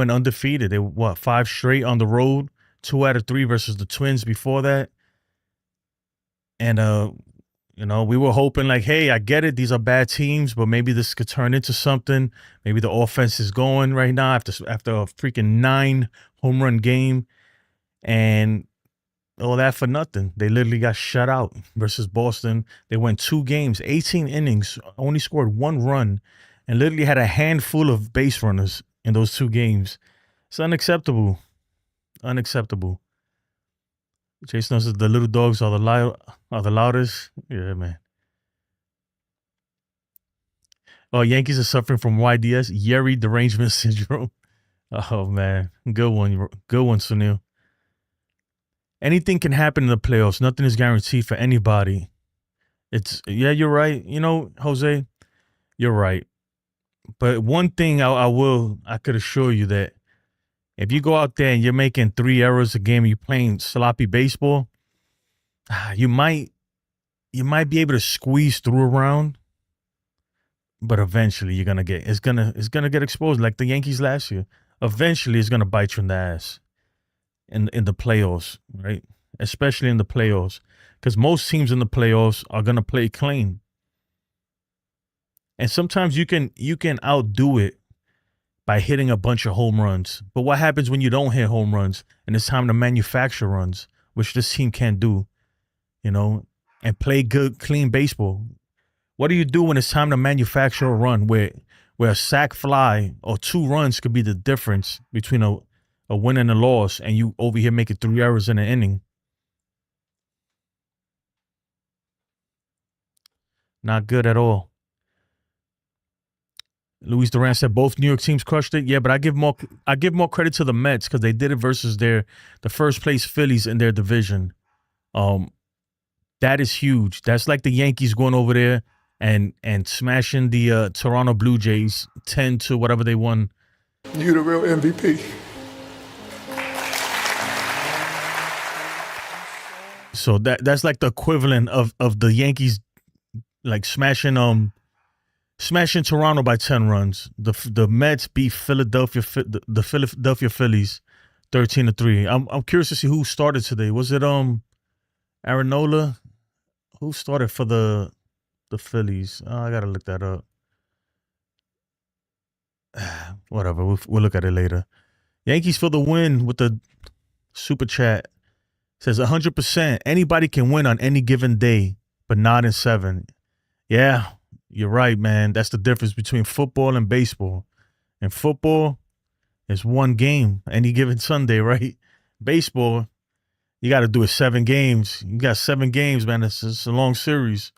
undefeated. They 5 straight on the road, 2 out of 3 versus the Twins before that. And we were hoping like, hey, I get it, these are bad teams, but maybe this could turn into something. Maybe the offense is going right now after a freaking 9 home run game. And all that for nothing. They literally got shut out versus Boston. They went 2 games, 18 innings, only scored 1 run, and literally had a handful of base runners in those 2 games. It's unacceptable. Unacceptable. Jason says the little dogs are the loudest. Yeah, man. Oh, Yankees are suffering from YDS, Yeri derangement syndrome. Oh, man. Good one. Good one, Sunil. Anything can happen in the playoffs. Nothing is guaranteed for anybody. You're right. Jose, you're right. But one thing I could assure you that if you go out there and you're making 3 errors a game, you're playing sloppy baseball, you might be able to squeeze through a round, but eventually it's gonna get exposed like the Yankees last year. Eventually, it's gonna bite you in the ass. In the playoffs, right? Especially in the playoffs, because most teams in the playoffs are gonna play clean, and sometimes you can outdo it by hitting a bunch of home runs. But what happens when you don't hit home runs and it's time to manufacture runs, which this team can't do, and play good, clean baseball? What do you do when it's time to manufacture a run where a sac fly or 2 runs could be the difference between a win and a loss, and you over here making 3 errors in an inning? Not good at all. Luis Duran said both New York teams crushed it. Yeah, but I give more credit to the Mets because they did it versus the first place Phillies in their division. That is huge. That's like the Yankees going over there and smashing the Toronto Blue Jays 10 to whatever they won. You the real MVP. So that's like the equivalent of the Yankees like smashing Toronto by 10 runs. The Mets beat the Philadelphia Phillies 13-3. I'm curious to see who started today. Was it Aaronola? Who started for the Phillies? I gotta look that up. Whatever. We'll look at it later. Yankees for the win with the super chat. Says 100%. Anybody can win on any given day, but not in 7. Yeah, you're right, man. That's the difference between football and baseball. In football, it's 1 game any given Sunday, right? Baseball, you got to do it 7 games. You got 7 games, man. It's a long series.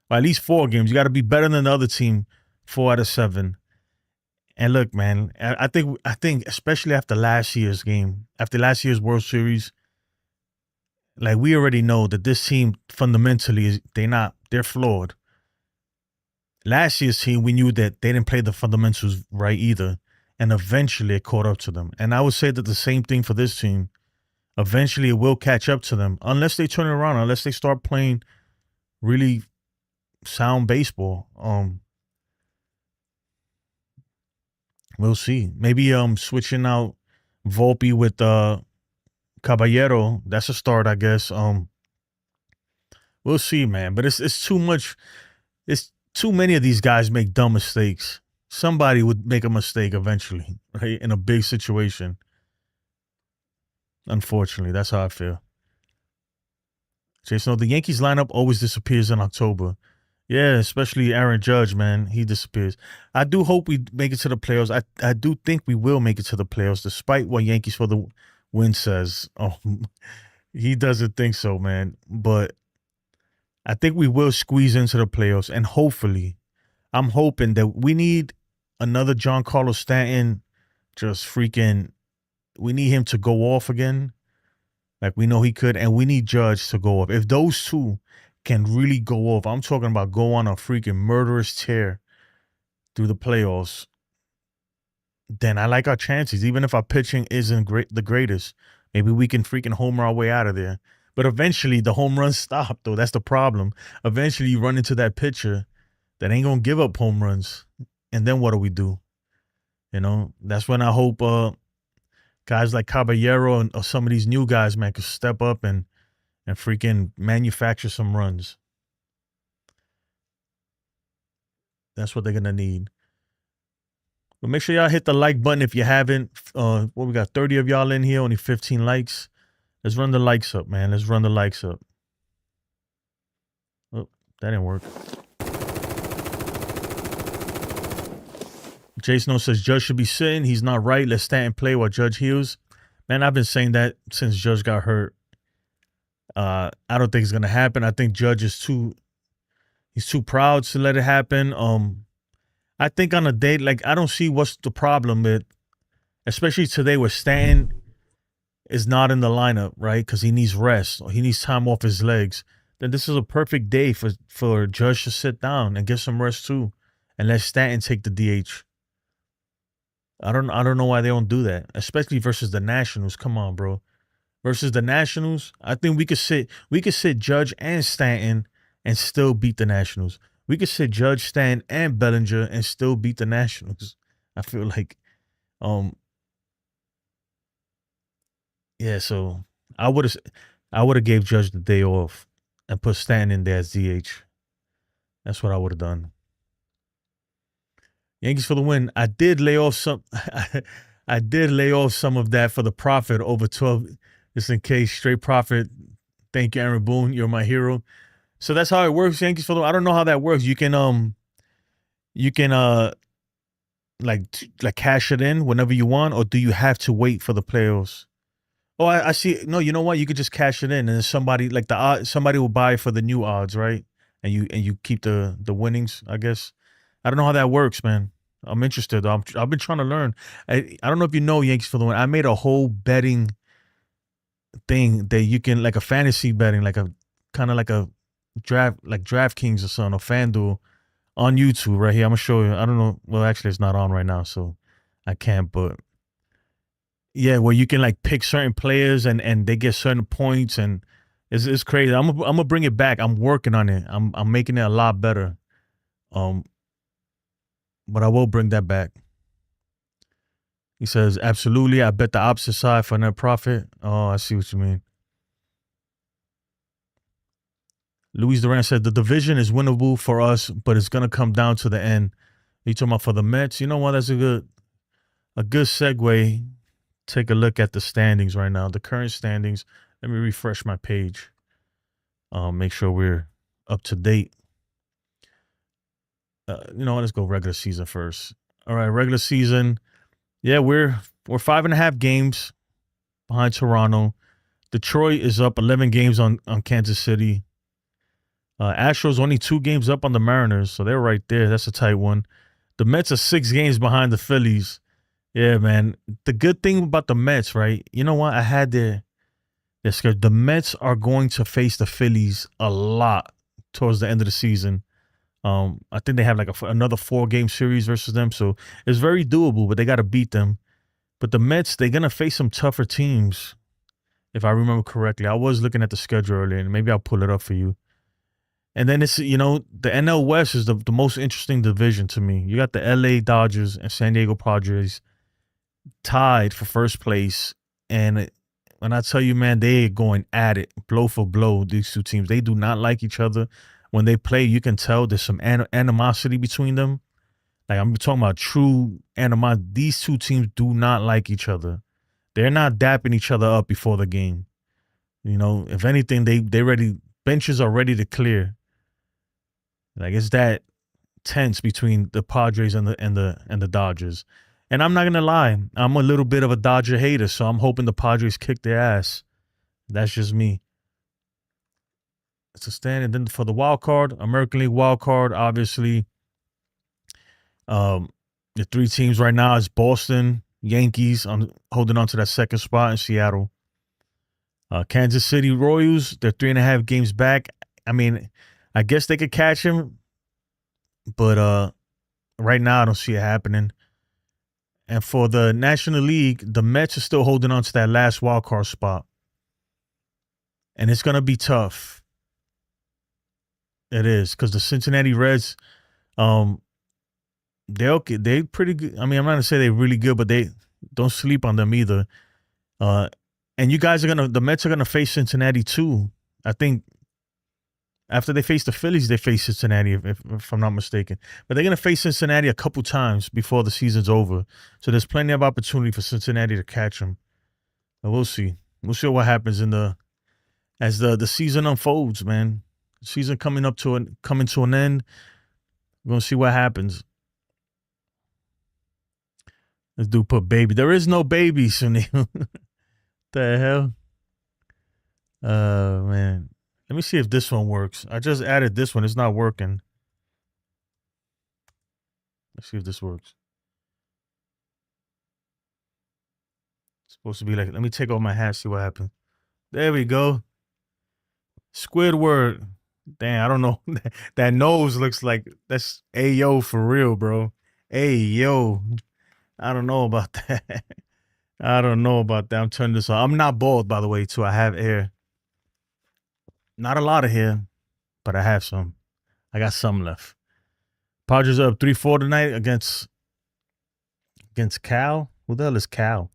Or at least 4 games. You got to be better than the other team 4 out of 7. And look, man, I think especially after last year's game, after last year's World Series, like we already know that this team fundamentally they're flawed. Last year's team, we knew that they didn't play the fundamentals right either. And eventually it caught up to them. And I would say that the same thing for this team. Eventually it will catch up to them unless they turn it around, unless they start playing really sound baseball. We'll see. Maybe switching out Volpe with Caballero. That's a start, I guess. We'll see, man. But it's too much. It's too many of these guys make dumb mistakes. Somebody would make a mistake eventually, right? In a big situation. Unfortunately, that's how I feel. Jason, the Yankees lineup always disappears in October. Yeah, especially Aaron Judge, man. He disappears. I do hope we make it to the playoffs. I do think we will make it to the playoffs, despite what Yankees for the win says. He doesn't think so, man. But I think we will squeeze into the playoffs, and hopefully, I'm hoping that we need another Giancarlo Stanton. Just freaking, we need him to go off again, like we know he could, and we need Judge to go off. If those two can really go off, I'm talking about go on a freaking murderous tear through the playoffs, then I like our chances. Even if our pitching isn't the greatest, maybe we can freaking homer our way out of there. But eventually, the home runs stop, though. That's the problem. Eventually, you run into that pitcher that ain't gonna give up home runs, and then what do we do? You know, that's when I hope guys like Caballero or some of these new guys, man, could step up and freaking manufacture some runs. That's what they're gonna need. But make sure y'all hit the like button if you haven't. We got 30 of y'all in here, only 15 likes. Let's run the likes up, man. Let's run the likes up. Oh, that didn't work. Jason says Judge should be sitting. He's not right. Let's stand and play while Judge heals. Man, I've been saying that since Judge got hurt. I don't think it's gonna happen. I think Judge is he's too proud to let it happen. I think on a day, like, I don't see what's the problem with, especially today where Stanton is not in the lineup, right? Because he needs rest or he needs time off his legs. Then this is a perfect day for Judge to sit down and get some rest too, and let Stanton take the DH. I don't know why they don't do that, especially versus the Nationals. Come on, bro. Versus the Nationals, I think we could sit Judge and Stanton and still beat the Nationals. We could sit Judge, Stanton, and Bellinger and still beat the Nationals. I feel like, yeah. So I would have gave Judge the day off and put Stanton in there as DH. That's what I would have done. Yankees for the win. I did lay off some. I did lay off some of that for the profit over 12, just in case. Straight profit. Thank you, Aaron Boone. You're my hero. So that's how it works, Yankees for the win. I don't know how that works. You can like cash it in whenever you want, or do you have to wait for the playoffs? Oh, I see. No, you know what? You could just cash it in, and somebody like somebody will buy for the new odds, right? And you keep the winnings, I guess. I don't know how that works, man. I'm interested, though. I've been trying to learn. I don't know if you know, Yankees for the win. I made a whole betting thing that you can, like a fantasy betting, like a kind of like a draft, like DraftKings or something, or FanDuel on YouTube right here. I'm gonna show you. I don't know. Well, actually, it's not on right now, so I can't. But yeah, where you can like pick certain players and they get certain points, and it's crazy. I'm gonna bring it back. I'm working on it. I'm making it a lot better. But I will bring that back. He says, absolutely. I bet the opposite side for net profit. Oh, I see what you mean. Luis Duran said, the division is winnable for us, but it's going to come down to the end. You talking about for the Mets? You know what? That's a good segue. Take a look at the standings right now. The current standings. Let me refresh my page. Make sure we're up to date. You know what? Let's go regular season first. All right, regular season. Yeah, we're 5.5 games behind Toronto. Detroit is up 11 games on Kansas City. Astros only 2 games up on the Mariners, so they're right there. That's a tight one. The Mets are 6 games behind the Phillies. Yeah, man. The good thing about the Mets, right? You know what? I had their schedule. The Mets are going to face the Phillies a lot towards the end of the season. I think they have like another 4-game series versus them, so it's very doable, but they got to beat them. But the Mets, they're going to face some tougher teams, if I remember correctly. I was looking at the schedule earlier, and maybe I'll pull it up for you. And then it's, you know, the NL West is the most interesting division to me. You got the LA Dodgers and San Diego Padres tied for first place. And when I tell you, man, they're going at it, blow for blow, these two teams. They do not like each other. When they play, you can tell there's some animosity between them. Like, I'm talking about true animosity. These two teams do not like each other. They're not dapping each other up before the game. You know, if anything, they ready. Benches are ready to clear. Like, it's that tense between the Padres and the Dodgers. And I'm not gonna lie, I'm a little bit of a Dodger hater, so I'm hoping the Padres kick their ass. That's just me. It's a stand. And then for the wild card, American League wild card, obviously, the three teams right now is Boston, Yankees, holding on to that second spot in Seattle. Kansas City Royals, they're 3.5 games back. I mean, I guess they could catch him, but right now I don't see it happening. And for the National League, the Mets are still holding on to that last wild card spot. And it's going to be tough. It is, because the Cincinnati Reds, they're okay. They're pretty good. I mean, I'm not going to say they're really good, but they don't sleep on them either. And you guys the Mets are going to face Cincinnati too. I think after they face the Phillies, they face Cincinnati, if I'm not mistaken. But they're going to face Cincinnati a couple times before the season's over. So there's plenty of opportunity for Cincinnati to catch them. But we'll see. We'll see what happens as the season unfolds, man. The season coming to an end. We're going to see what happens. This dude put baby. There is no baby, Sunil. The hell? Man. Let me see if this one works. I just added this one. It's not working. Let's see if this works. It's supposed to be like, let me take off my hat, see what happens. There we go. Squidward. Damn, I don't know. That nose looks like that's Ayo for real, bro. Ayo. I don't know about that. I don't know about that. I'm turning this on. I'm not bald, by the way, too. I have hair. Not a lot of hair, but I have some. I got some left. Padres are up 3-4 tonight against Cal. Who the hell is Cal?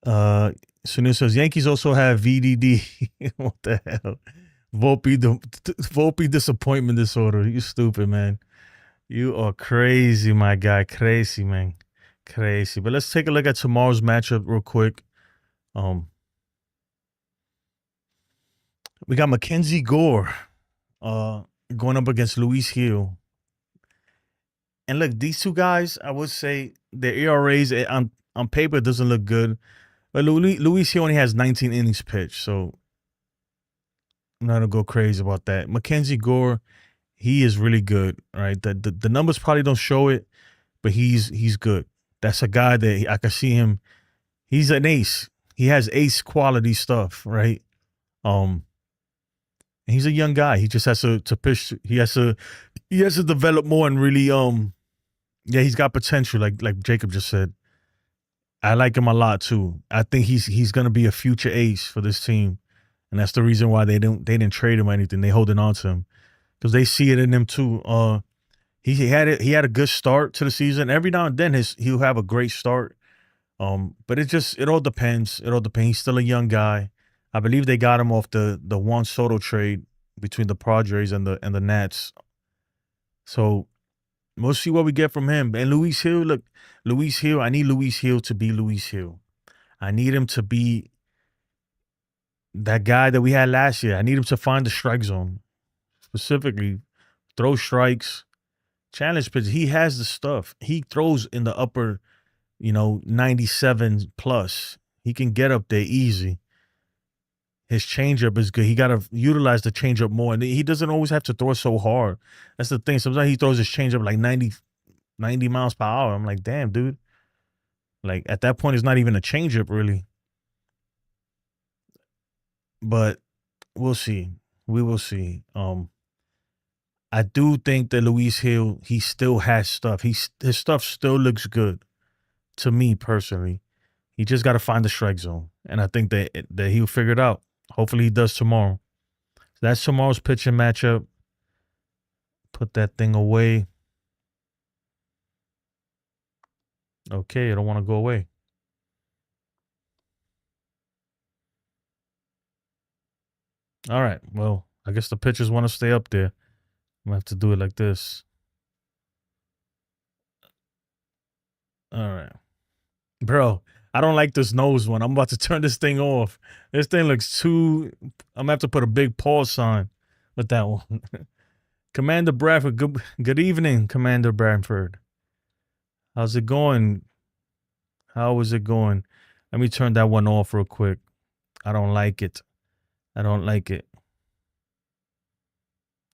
Sunil says Yankees also have VDD. What the hell? Volpe disappointment disorder. You stupid, man. You are crazy, my guy. Crazy, man. Crazy. But let's take a look at tomorrow's matchup real quick. We got Mackenzie Gore going up against Luis Hill. And look, these two guys, I would say their ERAs on paper doesn't look good. But Luis Hill only has 19 innings pitched, so I'm not going to go crazy about that. Mackenzie Gore, he is really good, right? The numbers probably don't show it, but he's good. That's a guy that I can see him. He's an ace. He has ace quality stuff, right? And he's a young guy. He just has to pitch. He has to develop more and really yeah, he's got potential, like Jacob just said. I like him a lot too. I think he's gonna be a future ace for this team, and that's the reason why they didn't trade him or anything. They holding on to him because they see it in him too. He had a good start to the season. Every now and then he'll have a great start. But it all depends. It all depends. He's still a young guy. I believe they got him off the Juan Soto trade between the Padres and the Nats. So we'll see what we get from him. And Luis Hill, look, Luis Hill, I need Luis Hill to be Luis Hill. I need him to be that guy that we had last year. I need him to find the strike zone. Specifically, throw strikes, challenge pitches. He has the stuff. He throws in the upper, 97 plus. He can get up there easy. His changeup is good. He got to utilize the changeup more. And he doesn't always have to throw it so hard. That's the thing. Sometimes he throws his changeup like 90 miles per hour. I'm like, damn, dude. Like, at that point, it's not even a changeup, really. But we'll see. We will see. I do think that Luis Hill, he still has stuff. His stuff still looks good to me personally. He just got to find the strike zone. And I think that he'll figure it out. Hopefully he does tomorrow. So that's tomorrow's pitching matchup. Put that thing away. Okay, I don't want to go away. All right, well, I guess the pitchers want to stay up there. I'm going to have to do it like this. All right. Bro, I don't like this nose one. I'm about to turn this thing off. This thing looks too... I'm going to have to put a big pause sign with that one. Commander Bradford, good evening, Commander Bradford. How's it going? How is it going? Let me turn that one off real quick. I don't like it. I don't like it.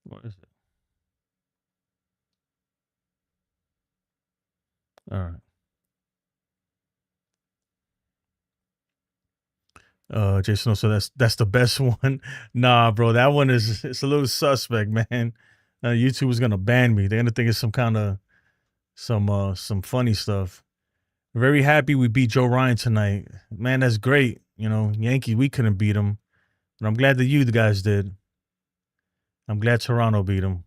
What is it? All right. Jason, so that's the best one. Nah, bro, that one it's a little suspect, man. YouTube is gonna ban me. They're gonna think it's some kind of some funny stuff. Very happy we beat Joe Ryan tonight, man. That's great. You know, Yankee, we couldn't beat him, but I'm glad that you guys did. I'm glad Toronto beat him.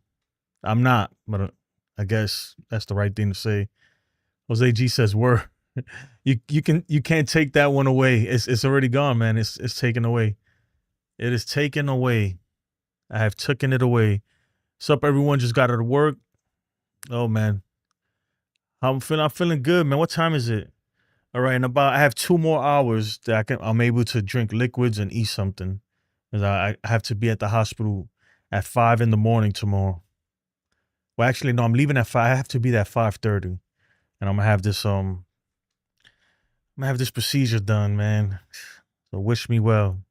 I'm not, but I guess that's the right thing to say. Jose G says we're you can't take that one away. It's already gone, man. It's taken away. It is taken away. I have taken it away. Sup, everyone? Just got out of work. Oh man, I'm feeling good, man. What time is it? All right, I have 2 more hours that I'm able to drink liquids and eat something, because I have to be at the hospital at 5 in the morning tomorrow. Well, actually, no, I'm leaving at 5. I have to be there at 5:30, and I'm gonna have this procedure done, man. So wish me well.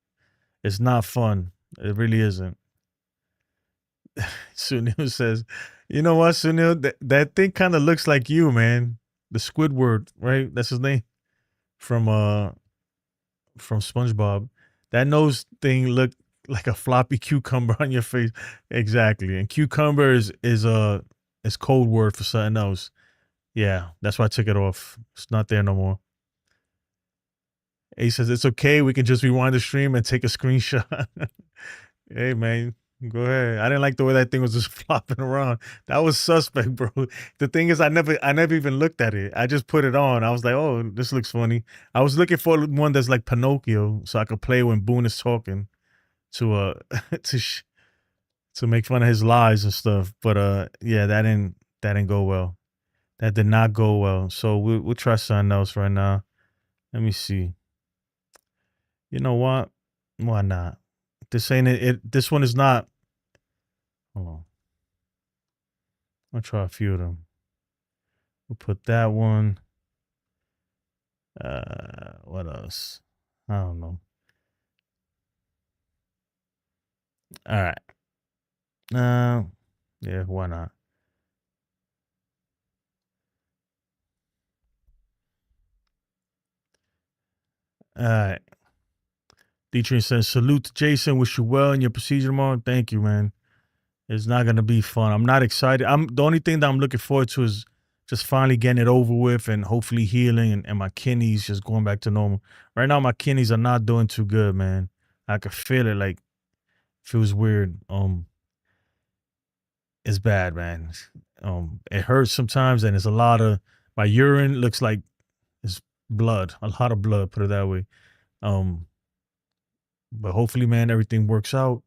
It's not fun. It really isn't. Sunil says, you know what, Sunil? That thing kind of looks like you, man. The Squidward, right? That's his name. From SpongeBob. That nose thing looked like a floppy cucumber on your face. Exactly. And cucumber is code word for something else. Yeah, that's why I took it off. It's not there no more. He says, it's okay. We can just rewind the stream and take a screenshot. Hey, man, go ahead. I didn't like the way that thing was just flopping around. That was suspect, bro. The thing is, I never even looked at it. I just put it on. I was like, oh, this looks funny. I was looking for one that's like Pinocchio, so I could play when Boone is talking to to make fun of his lies and stuff. But yeah, that didn't go well. That did not go well. So we'll try something else right now. Let me see. You know what? Why not? This ain't it. This one is not. Hold on. I'll try a few of them. We'll put that one. What else? I don't know. All right. Yeah, why not? All right. Dietrich says, salute to Jason. Wish you well in your procedure tomorrow. Thank you, man. It's not going to be fun. I'm not excited. The only thing that I'm looking forward to is just finally getting it over with and hopefully healing and my kidneys just going back to normal. Right now, my kidneys are not doing too good, man. I can feel it. Like, feels weird. It's bad, man. It hurts sometimes, and it's a lot of, my urine looks like it's blood, a lot of blood, put it that way. But hopefully, man, everything works out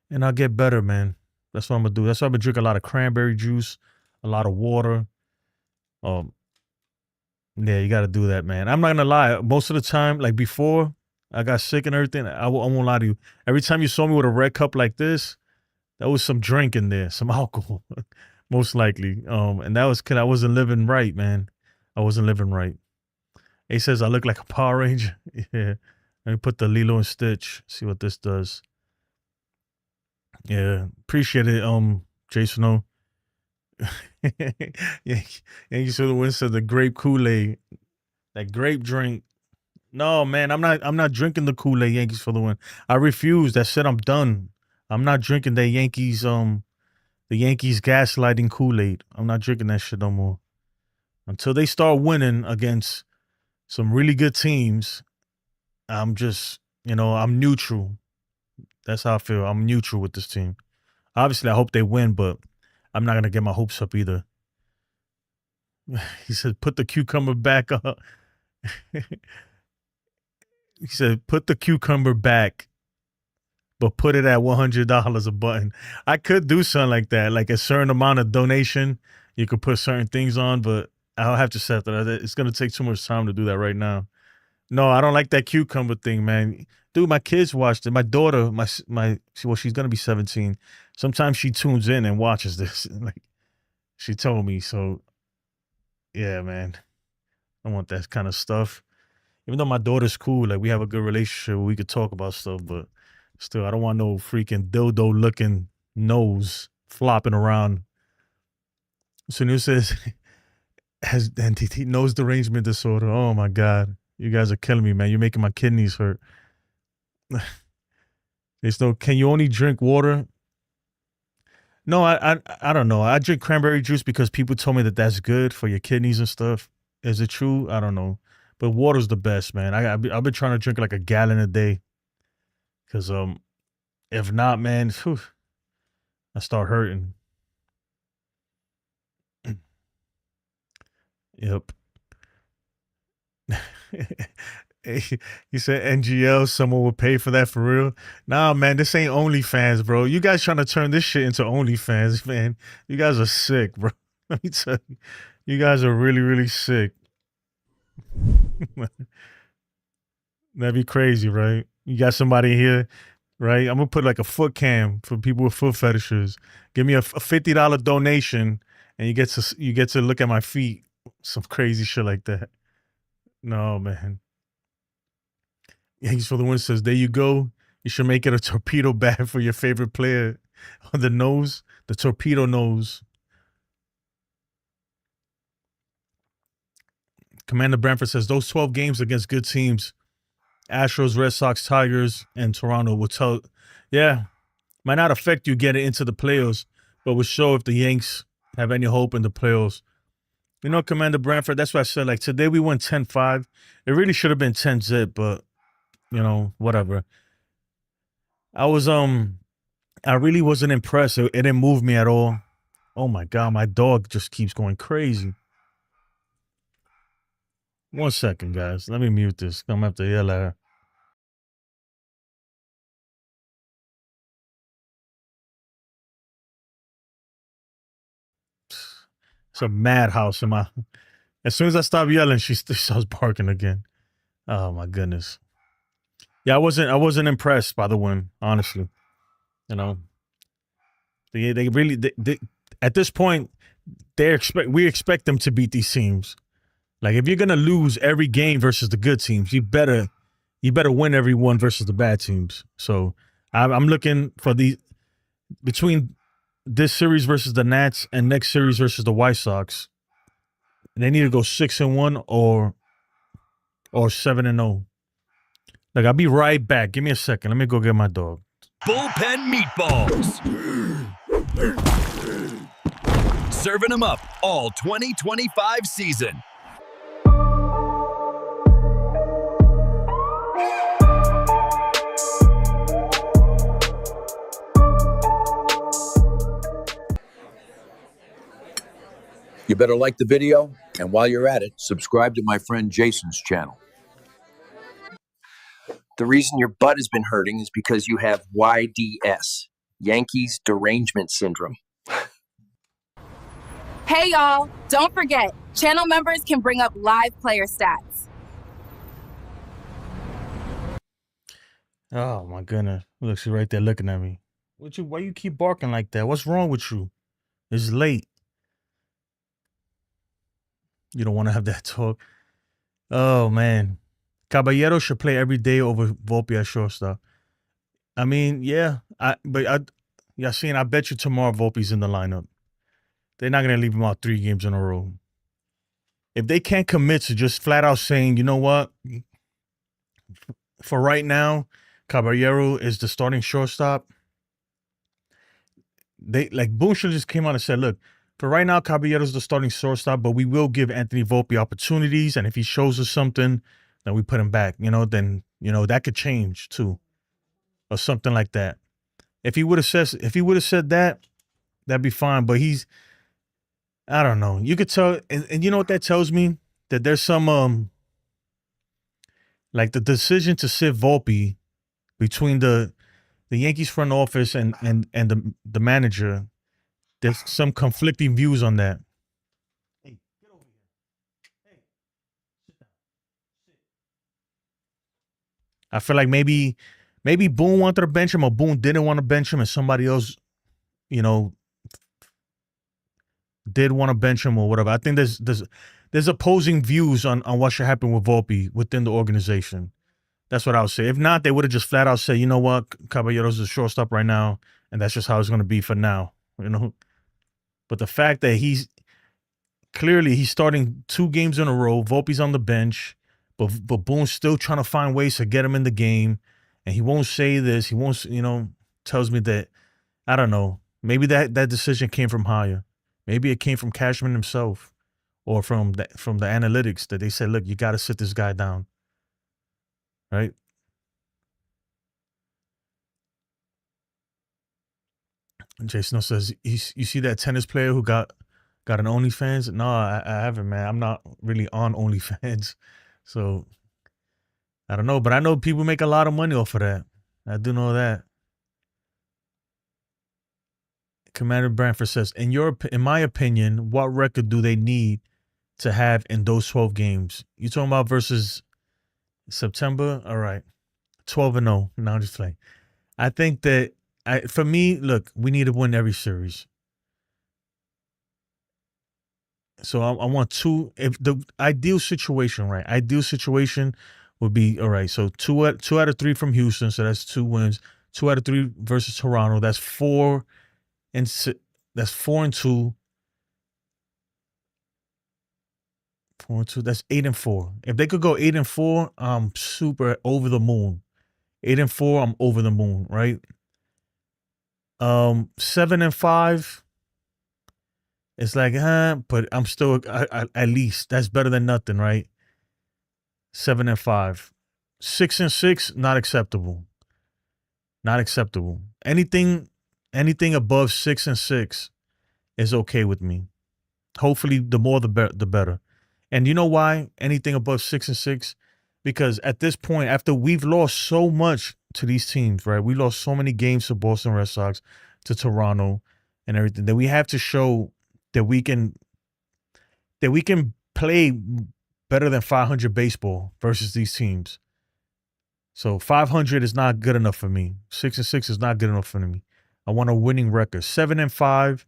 and I'll get better, man. That's what I'm gonna do. That's why I've been drinking a lot of cranberry juice, a lot of water. Yeah, you got to do that, man. I'm not gonna lie. Most of the time, like before I got sick and everything, I won't lie to you. Every time you saw me with a red cup like this, there was some drink in there, some alcohol, most likely. And that was because I wasn't living right, man. I wasn't living right. He says I look like a Power Ranger. Yeah. Let me put the Lilo and Stitch. See what this does. Yeah, appreciate it, Jason O. Yeah, Yankees for the win said the grape Kool-Aid. That grape drink. No, man, I'm not drinking the Kool-Aid Yankees for the win. I refuse. That shit, I'm done. I'm not drinking that Yankees, the Yankees gaslighting Kool-Aid. I'm not drinking that shit no more. Until they start winning against some really good teams, I'm just, I'm neutral. That's how I feel. I'm neutral with this team. Obviously, I hope they win, but I'm not going to get my hopes up either. He said, put the cucumber back up. He said, put the cucumber back, but put it at $100 a button. I could do something like that, like a certain amount of donation. You could put certain things on, but I'll have to set that. It's going to take too much time to do that right now. No, I don't like that cucumber thing, man. Dude, my kids watched it. My daughter, she's gonna be 17. Sometimes she tunes in and watches this. Like, she told me. So, yeah, man, I want that kind of stuff. Even though my daughter's cool, like we have a good relationship, we could talk about stuff, but still, I don't want no freaking dildo looking nose flopping around. So news says has NTT nose derangement disorder. Oh my god, you guys are killing me, man. You're making my kidneys hurt. There's no. Can you only drink water? No, I don't know. I drink cranberry juice because people told me that that's good for your kidneys and stuff. Is it true? I don't know. But water's the best, man. I've been trying to drink like a gallon a day. Cause if not, man, whew, I start hurting. Yep. You said NGL, someone would pay for that for real. Nah, man, this ain't OnlyFans, bro. You guys trying to turn this shit into OnlyFans, man. You guys are sick, bro. Let me tell you. You guys are really, really sick. That'd be crazy, right? You got somebody here, right? I'm gonna put like a foot cam for people with foot fetishes. Give me a $50 donation, and you get to look at my feet. Some crazy shit like that. No, man. Yankees for the win says, there you go. You should make it a torpedo bat for your favorite player on the nose, the torpedo nose. Commander Brantford says, those 12 games against good teams, Astros, Red Sox, Tigers, and Toronto will tell. Yeah, might not affect you getting into the playoffs, but will show if the Yanks have any hope in the playoffs. You know, Commander Brantford, that's why I said, like, today we went 10-5. It really should have been 10-zip, but, you know, whatever. I really wasn't impressed. It didn't move me at all. Oh, my God, my dog just keeps going crazy. 1 second, guys. Let me mute this. I'm going to have to yell at her. It's a madhouse in my... As soon as I stop yelling, she starts barking again. Oh, my goodness. Yeah, I wasn't impressed by the win, honestly. You know, they really at this point we expect them to beat these teams. Like, if you're gonna lose every game versus the good teams, you better win every one versus the bad teams. So I'm looking for between this series versus the Nats and next series versus the White Sox. They need to go 6-1 or 7-0. Like, I'll be right back. Give me a second. Let me go get my dog. Bullpen meatballs. Serving them up all 2025 season. You better like the video, and while you're at it, subscribe to my friend Jason's channel. The reason your butt has been hurting is because you have YDS, Yankees Derangement Syndrome. Hey, y'all. Don't forget, channel members can bring up live player stats. Oh, my goodness. Look, she's right there looking at me. Why you keep barking like that? What's wrong with you? It's late. You don't want to have that talk. Oh, man. Caballero should play every day over Volpe at shortstop. I mean, yeah. I bet you tomorrow Volpe's in the lineup. They're not going to leave him out 3 games in a row. If they can't commit to just flat out saying, you know what? For right now, Caballero is the starting shortstop. Boone should just came out and said, look, for right now, Caballero's the starting shortstop, but we will give Anthony Volpe opportunities, and if he shows us something, then we put him back. You know, then, you know, that could change too. Or something like that. If he would have said that, that'd be fine. But I don't know. You could tell, and you know what that tells me? That there's some like the decision to sit Volpe between the Yankees front office and the manager. There's some conflicting views on that. Hey, get over here. Hey, sit down. Sit. I feel like maybe Boone wanted to bench him, or Boone didn't want to bench him, and somebody else, you know, did want to bench him or whatever. I think there's there's opposing views on what should happen with Volpe within the organization. That's what I would say. If not, they would have just flat out said, you know what, Caballeros is a shortstop right now, and that's just how it's going to be for now. You know, but the fact that he's starting 2 games in a row, Volpe's on the bench, but Boone's still trying to find ways to get him in the game, and he won't say this. He won't, tells me that, I don't know, maybe that decision came from higher. Maybe it came from Cashman himself or from the analytics that they said, look, you got to sit this guy down. Right? And Jason says, you see that tennis player who got an OnlyFans? No, I haven't, man. I'm not really on OnlyFans. So, I don't know. But I know people make a lot of money off of that. I do know that. Commander Branford says, in my opinion, what record do they need to have in those 12 games? You talking about versus September? All right. 12-0. No, I'm just playing. I think that, for me, look, we need to win every series. So I want 2. If the ideal situation, right? Ideal situation would be, all right, so 2 out of 3 from Houston. So that's 2 wins. 2 out of 3 versus Toronto. That's 4 and 2. 4 and 2. That's 8 and 4. If they could go 8 and 4, I'm super over the moon. 8 and 4, I'm over the moon, right? 7 and 5. It's like, but I'm still at least that's better than nothing, right? 7 and 5. 6 and 6, not acceptable. Not acceptable. Anything above 6 and 6 is okay with me. Hopefully, the more the better. And you know why? Anything above 6 and 6? Because at this point, after we've lost so much to these teams, right? We lost so many games to Boston Red Sox, to Toronto, and everything, that we have to show that we can play better than 500 baseball versus these teams. So 500 is not good enough for me. 6 and 6 is not good enough for me. I want a winning record. 7 and 5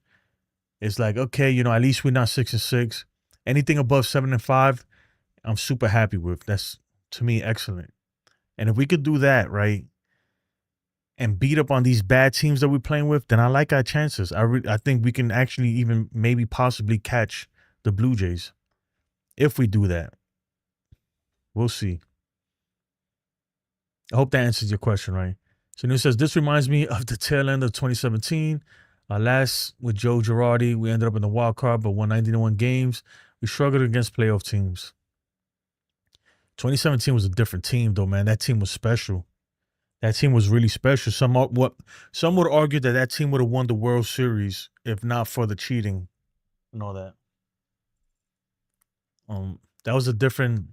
is like, okay, at least we're not 6 and 6. Anything above 7 and 5, I'm super happy with. That's, to me, excellent. And if we could do that, right, and beat up on these bad teams that we're playing with, then I like our chances. I think we can actually even maybe possibly catch the Blue Jays if we do that. We'll see. I hope that answers your question, right? So Neil says, this reminds me of the tail end of 2017. Last with Joe Girardi, we ended up in the wild card, but won 91 games. We struggled against playoff teams. 2017 was a different team, though, man. That team was special. That team was really special. Some would argue that team would have won the World Series if not for the cheating and all that. That was a different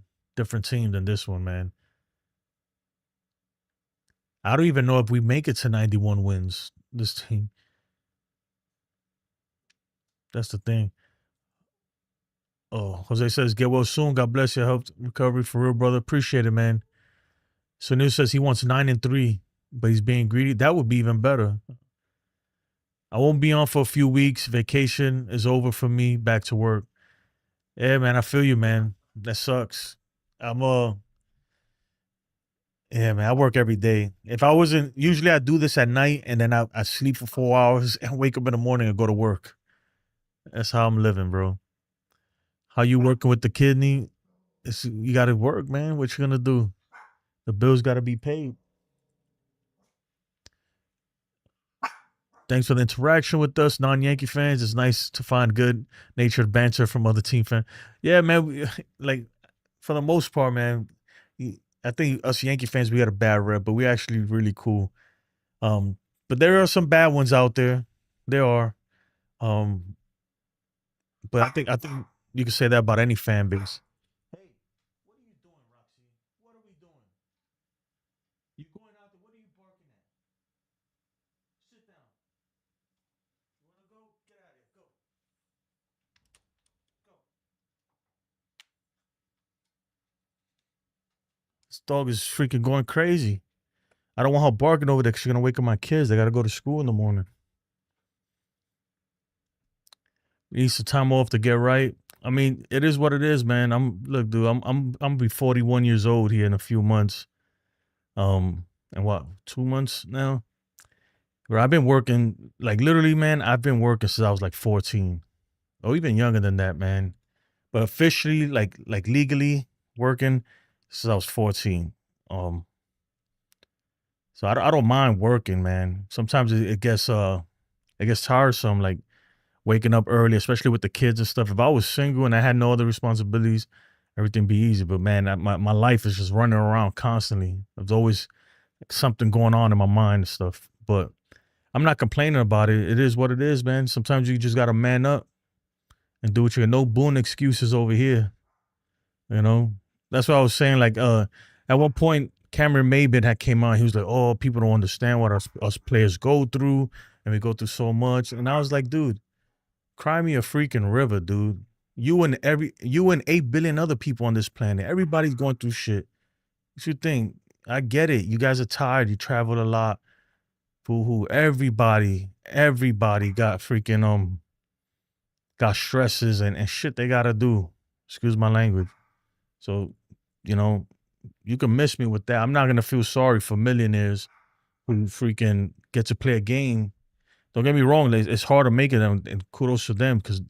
team than this one, man. I don't even know if we make it to 91 wins, this team. That's the thing. Oh, Jose says, get well soon. God bless you. Help recovery for real, brother. Appreciate it, man. So Neil says he wants 9 and 3, but he's being greedy. That would be even better. I won't be on for a few weeks. Vacation is over for me. Back to work. Yeah, man, I feel you, man. That sucks. Yeah, man, I work every day. If I wasn't, usually I do this at night and then I sleep for 4 hours and wake up in the morning and go to work. That's how I'm living, bro. How you working with the kidney? You got to work, man. What you going to do? The bills got to be paid. Thanks for the interaction with us, non-Yankee fans. It's nice to find good-natured banter from other team fans. Yeah, man, for the most part, man, I think us Yankee fans, we got a bad rep, but we're actually really cool. But there are some bad ones out there. There are. But I think you can say that about any fan base. Hey, what are you doing, Roxy? What are we doing? You going out there? What are you barking at? Sit down. You want to go? Get out of here. Go. Go. This dog is freaking going crazy. I don't want her barking over there because she's going to wake up my kids. They got to go to school in the morning. We need some time off to get right. I mean, it is what it is, man. Look, dude. I'm be 41 years old here in a few months. And what, 2 months now? Where I've been working, like literally, man. I've been working since I was like 14, or even younger than that, man. But officially, like legally working since I was 14. So I don't mind working, man. Sometimes it gets tiresome, like waking up early, especially with the kids and stuff. If I was single and I had no other responsibilities, everything be easy. But man, my life is just running around constantly. There's always something going on in my mind and stuff. But I'm not complaining about it. It is what it is, man. Sometimes you just gotta man up and do what you got. No boon excuses over here. You know? That's what I was saying. Like, at one point, Cameron Maybin had came out. He was like, "Oh, people don't understand what us players go through, and we go through so much." And I was like, "Dude, cry me a freaking river, dude. You and 8 billion other people on this planet. Everybody's going through shit. You should think. I get it. You guys are tired. You travel a lot. Boo-hoo. Everybody got freaking got stresses and shit they gotta do. Excuse my language. So, you know, you can miss me with that. I'm not gonna feel sorry for millionaires who freaking get to play a game. Don't get me wrong, it's hard to make it, and kudos to them because,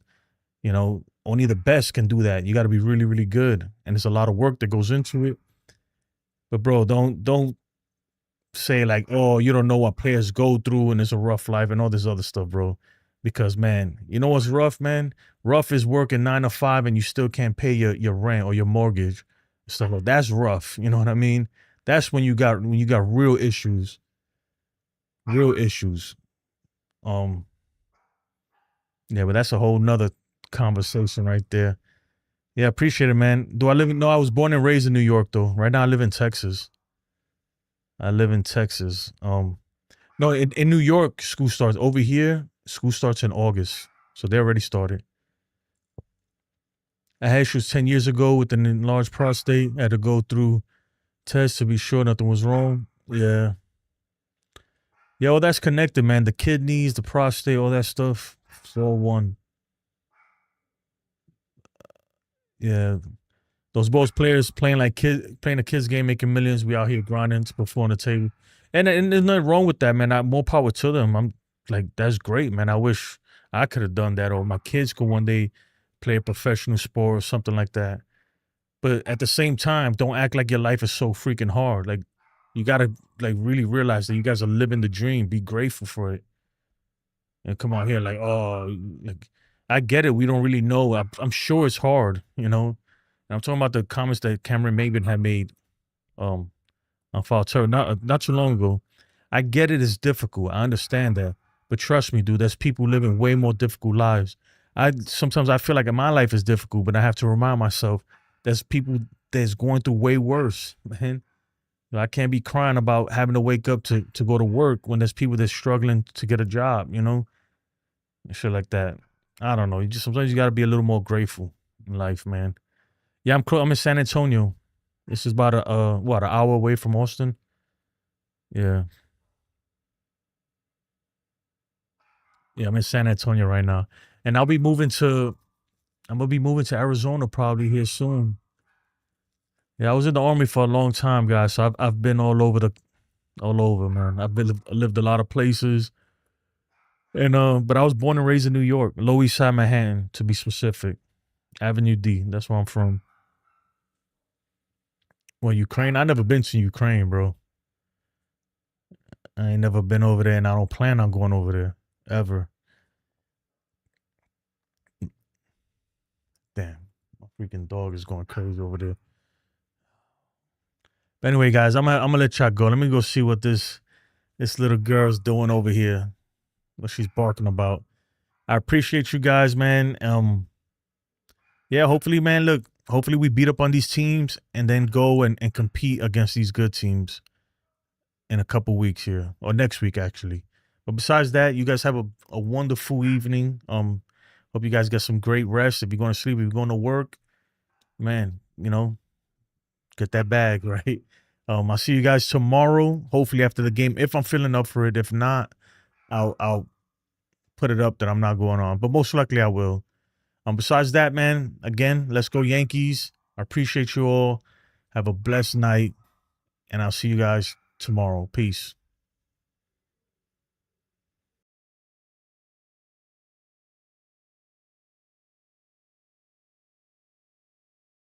you know, only the best can do that. You got to be really, really good, and there's a lot of work that goes into it. But bro, don't say like, oh, you don't know what players go through and it's a rough life and all this other stuff, bro. Because man, you know what's rough, man? Rough is working 9 to 5 and you still can't pay your rent or your mortgage. Stuff like that's rough. You know what I mean? That's when you got real issues. Real issues. Yeah, but that's a whole nother conversation right there. Yeah, appreciate it, man. No, I was born and raised in New York though. Right now I live in Texas. No, in New York, school starts. Over here, school starts in August. So they already started. I had issues 10 years ago with an enlarged prostate. I had to go through tests to be sure nothing was wrong. Yeah. Yeah, well, that's connected, man. The kidneys, the prostate, all that stuff. It's all one. Yeah. Those both players playing a kids game, making millions. We out here grinding to perform on the table. And there's nothing wrong with that, man. More power to them. I'm like, that's great, man. I wish I could have done that, or my kids could one day play a professional sport or something like that. But at the same time, don't act like your life is so freaking hard. Like, you gotta like really realize that you guys are living the dream. Be grateful for it. And come on here, like, oh, like, I get it. We don't really know. I'm sure it's hard, you know. And I'm talking about the comments that Cameron Maybin had made on Foul Terror not too long ago. I get it. It's difficult. I understand that. But trust me, dude, there's people living way more difficult lives. Sometimes I feel like my life is difficult, but I have to remind myself there's people that's going through way worse, man. I can't be crying about having to wake up to go to work when there's people that's struggling to get a job, you know? And shit like that. I don't know. Sometimes you got to be a little more grateful in life, man. Yeah, I'm in San Antonio. This is about an hour away from Austin. Yeah. Yeah, I'm in San Antonio right now. And I'm gonna be moving to Arizona probably here soon. Yeah, I was in the Army for a long time, guys. So I've been all over, man. Lived a lot of places. And but I was born and raised in New York, Lower East Side, Manhattan, to be specific. Avenue D. That's where I'm from. Well, Ukraine. I never been to Ukraine, bro. I ain't never been over there, and I don't plan on going over there ever. Damn, my freaking dog is going crazy over there. But anyway, guys, I'm gonna let y'all go. Let me go see what this little girl's doing over here. What she's barking about. I appreciate you guys, man. Yeah, hopefully, man. Look, hopefully we beat up on these teams and then go and compete against these good teams in a couple weeks here, or next week actually. But besides that, you guys have a wonderful evening. Hope you guys get some great rest. If you're going to sleep, if you're going to work, man, you know, get that bag, right? I'll see you guys tomorrow, hopefully after the game, if I'm feeling up for it. If not, I'll put it up that I'm not going on, but most likely I will. Besides that, man, again, let's go Yankees. I appreciate you all. Have a blessed night, and I'll see you guys tomorrow. Peace.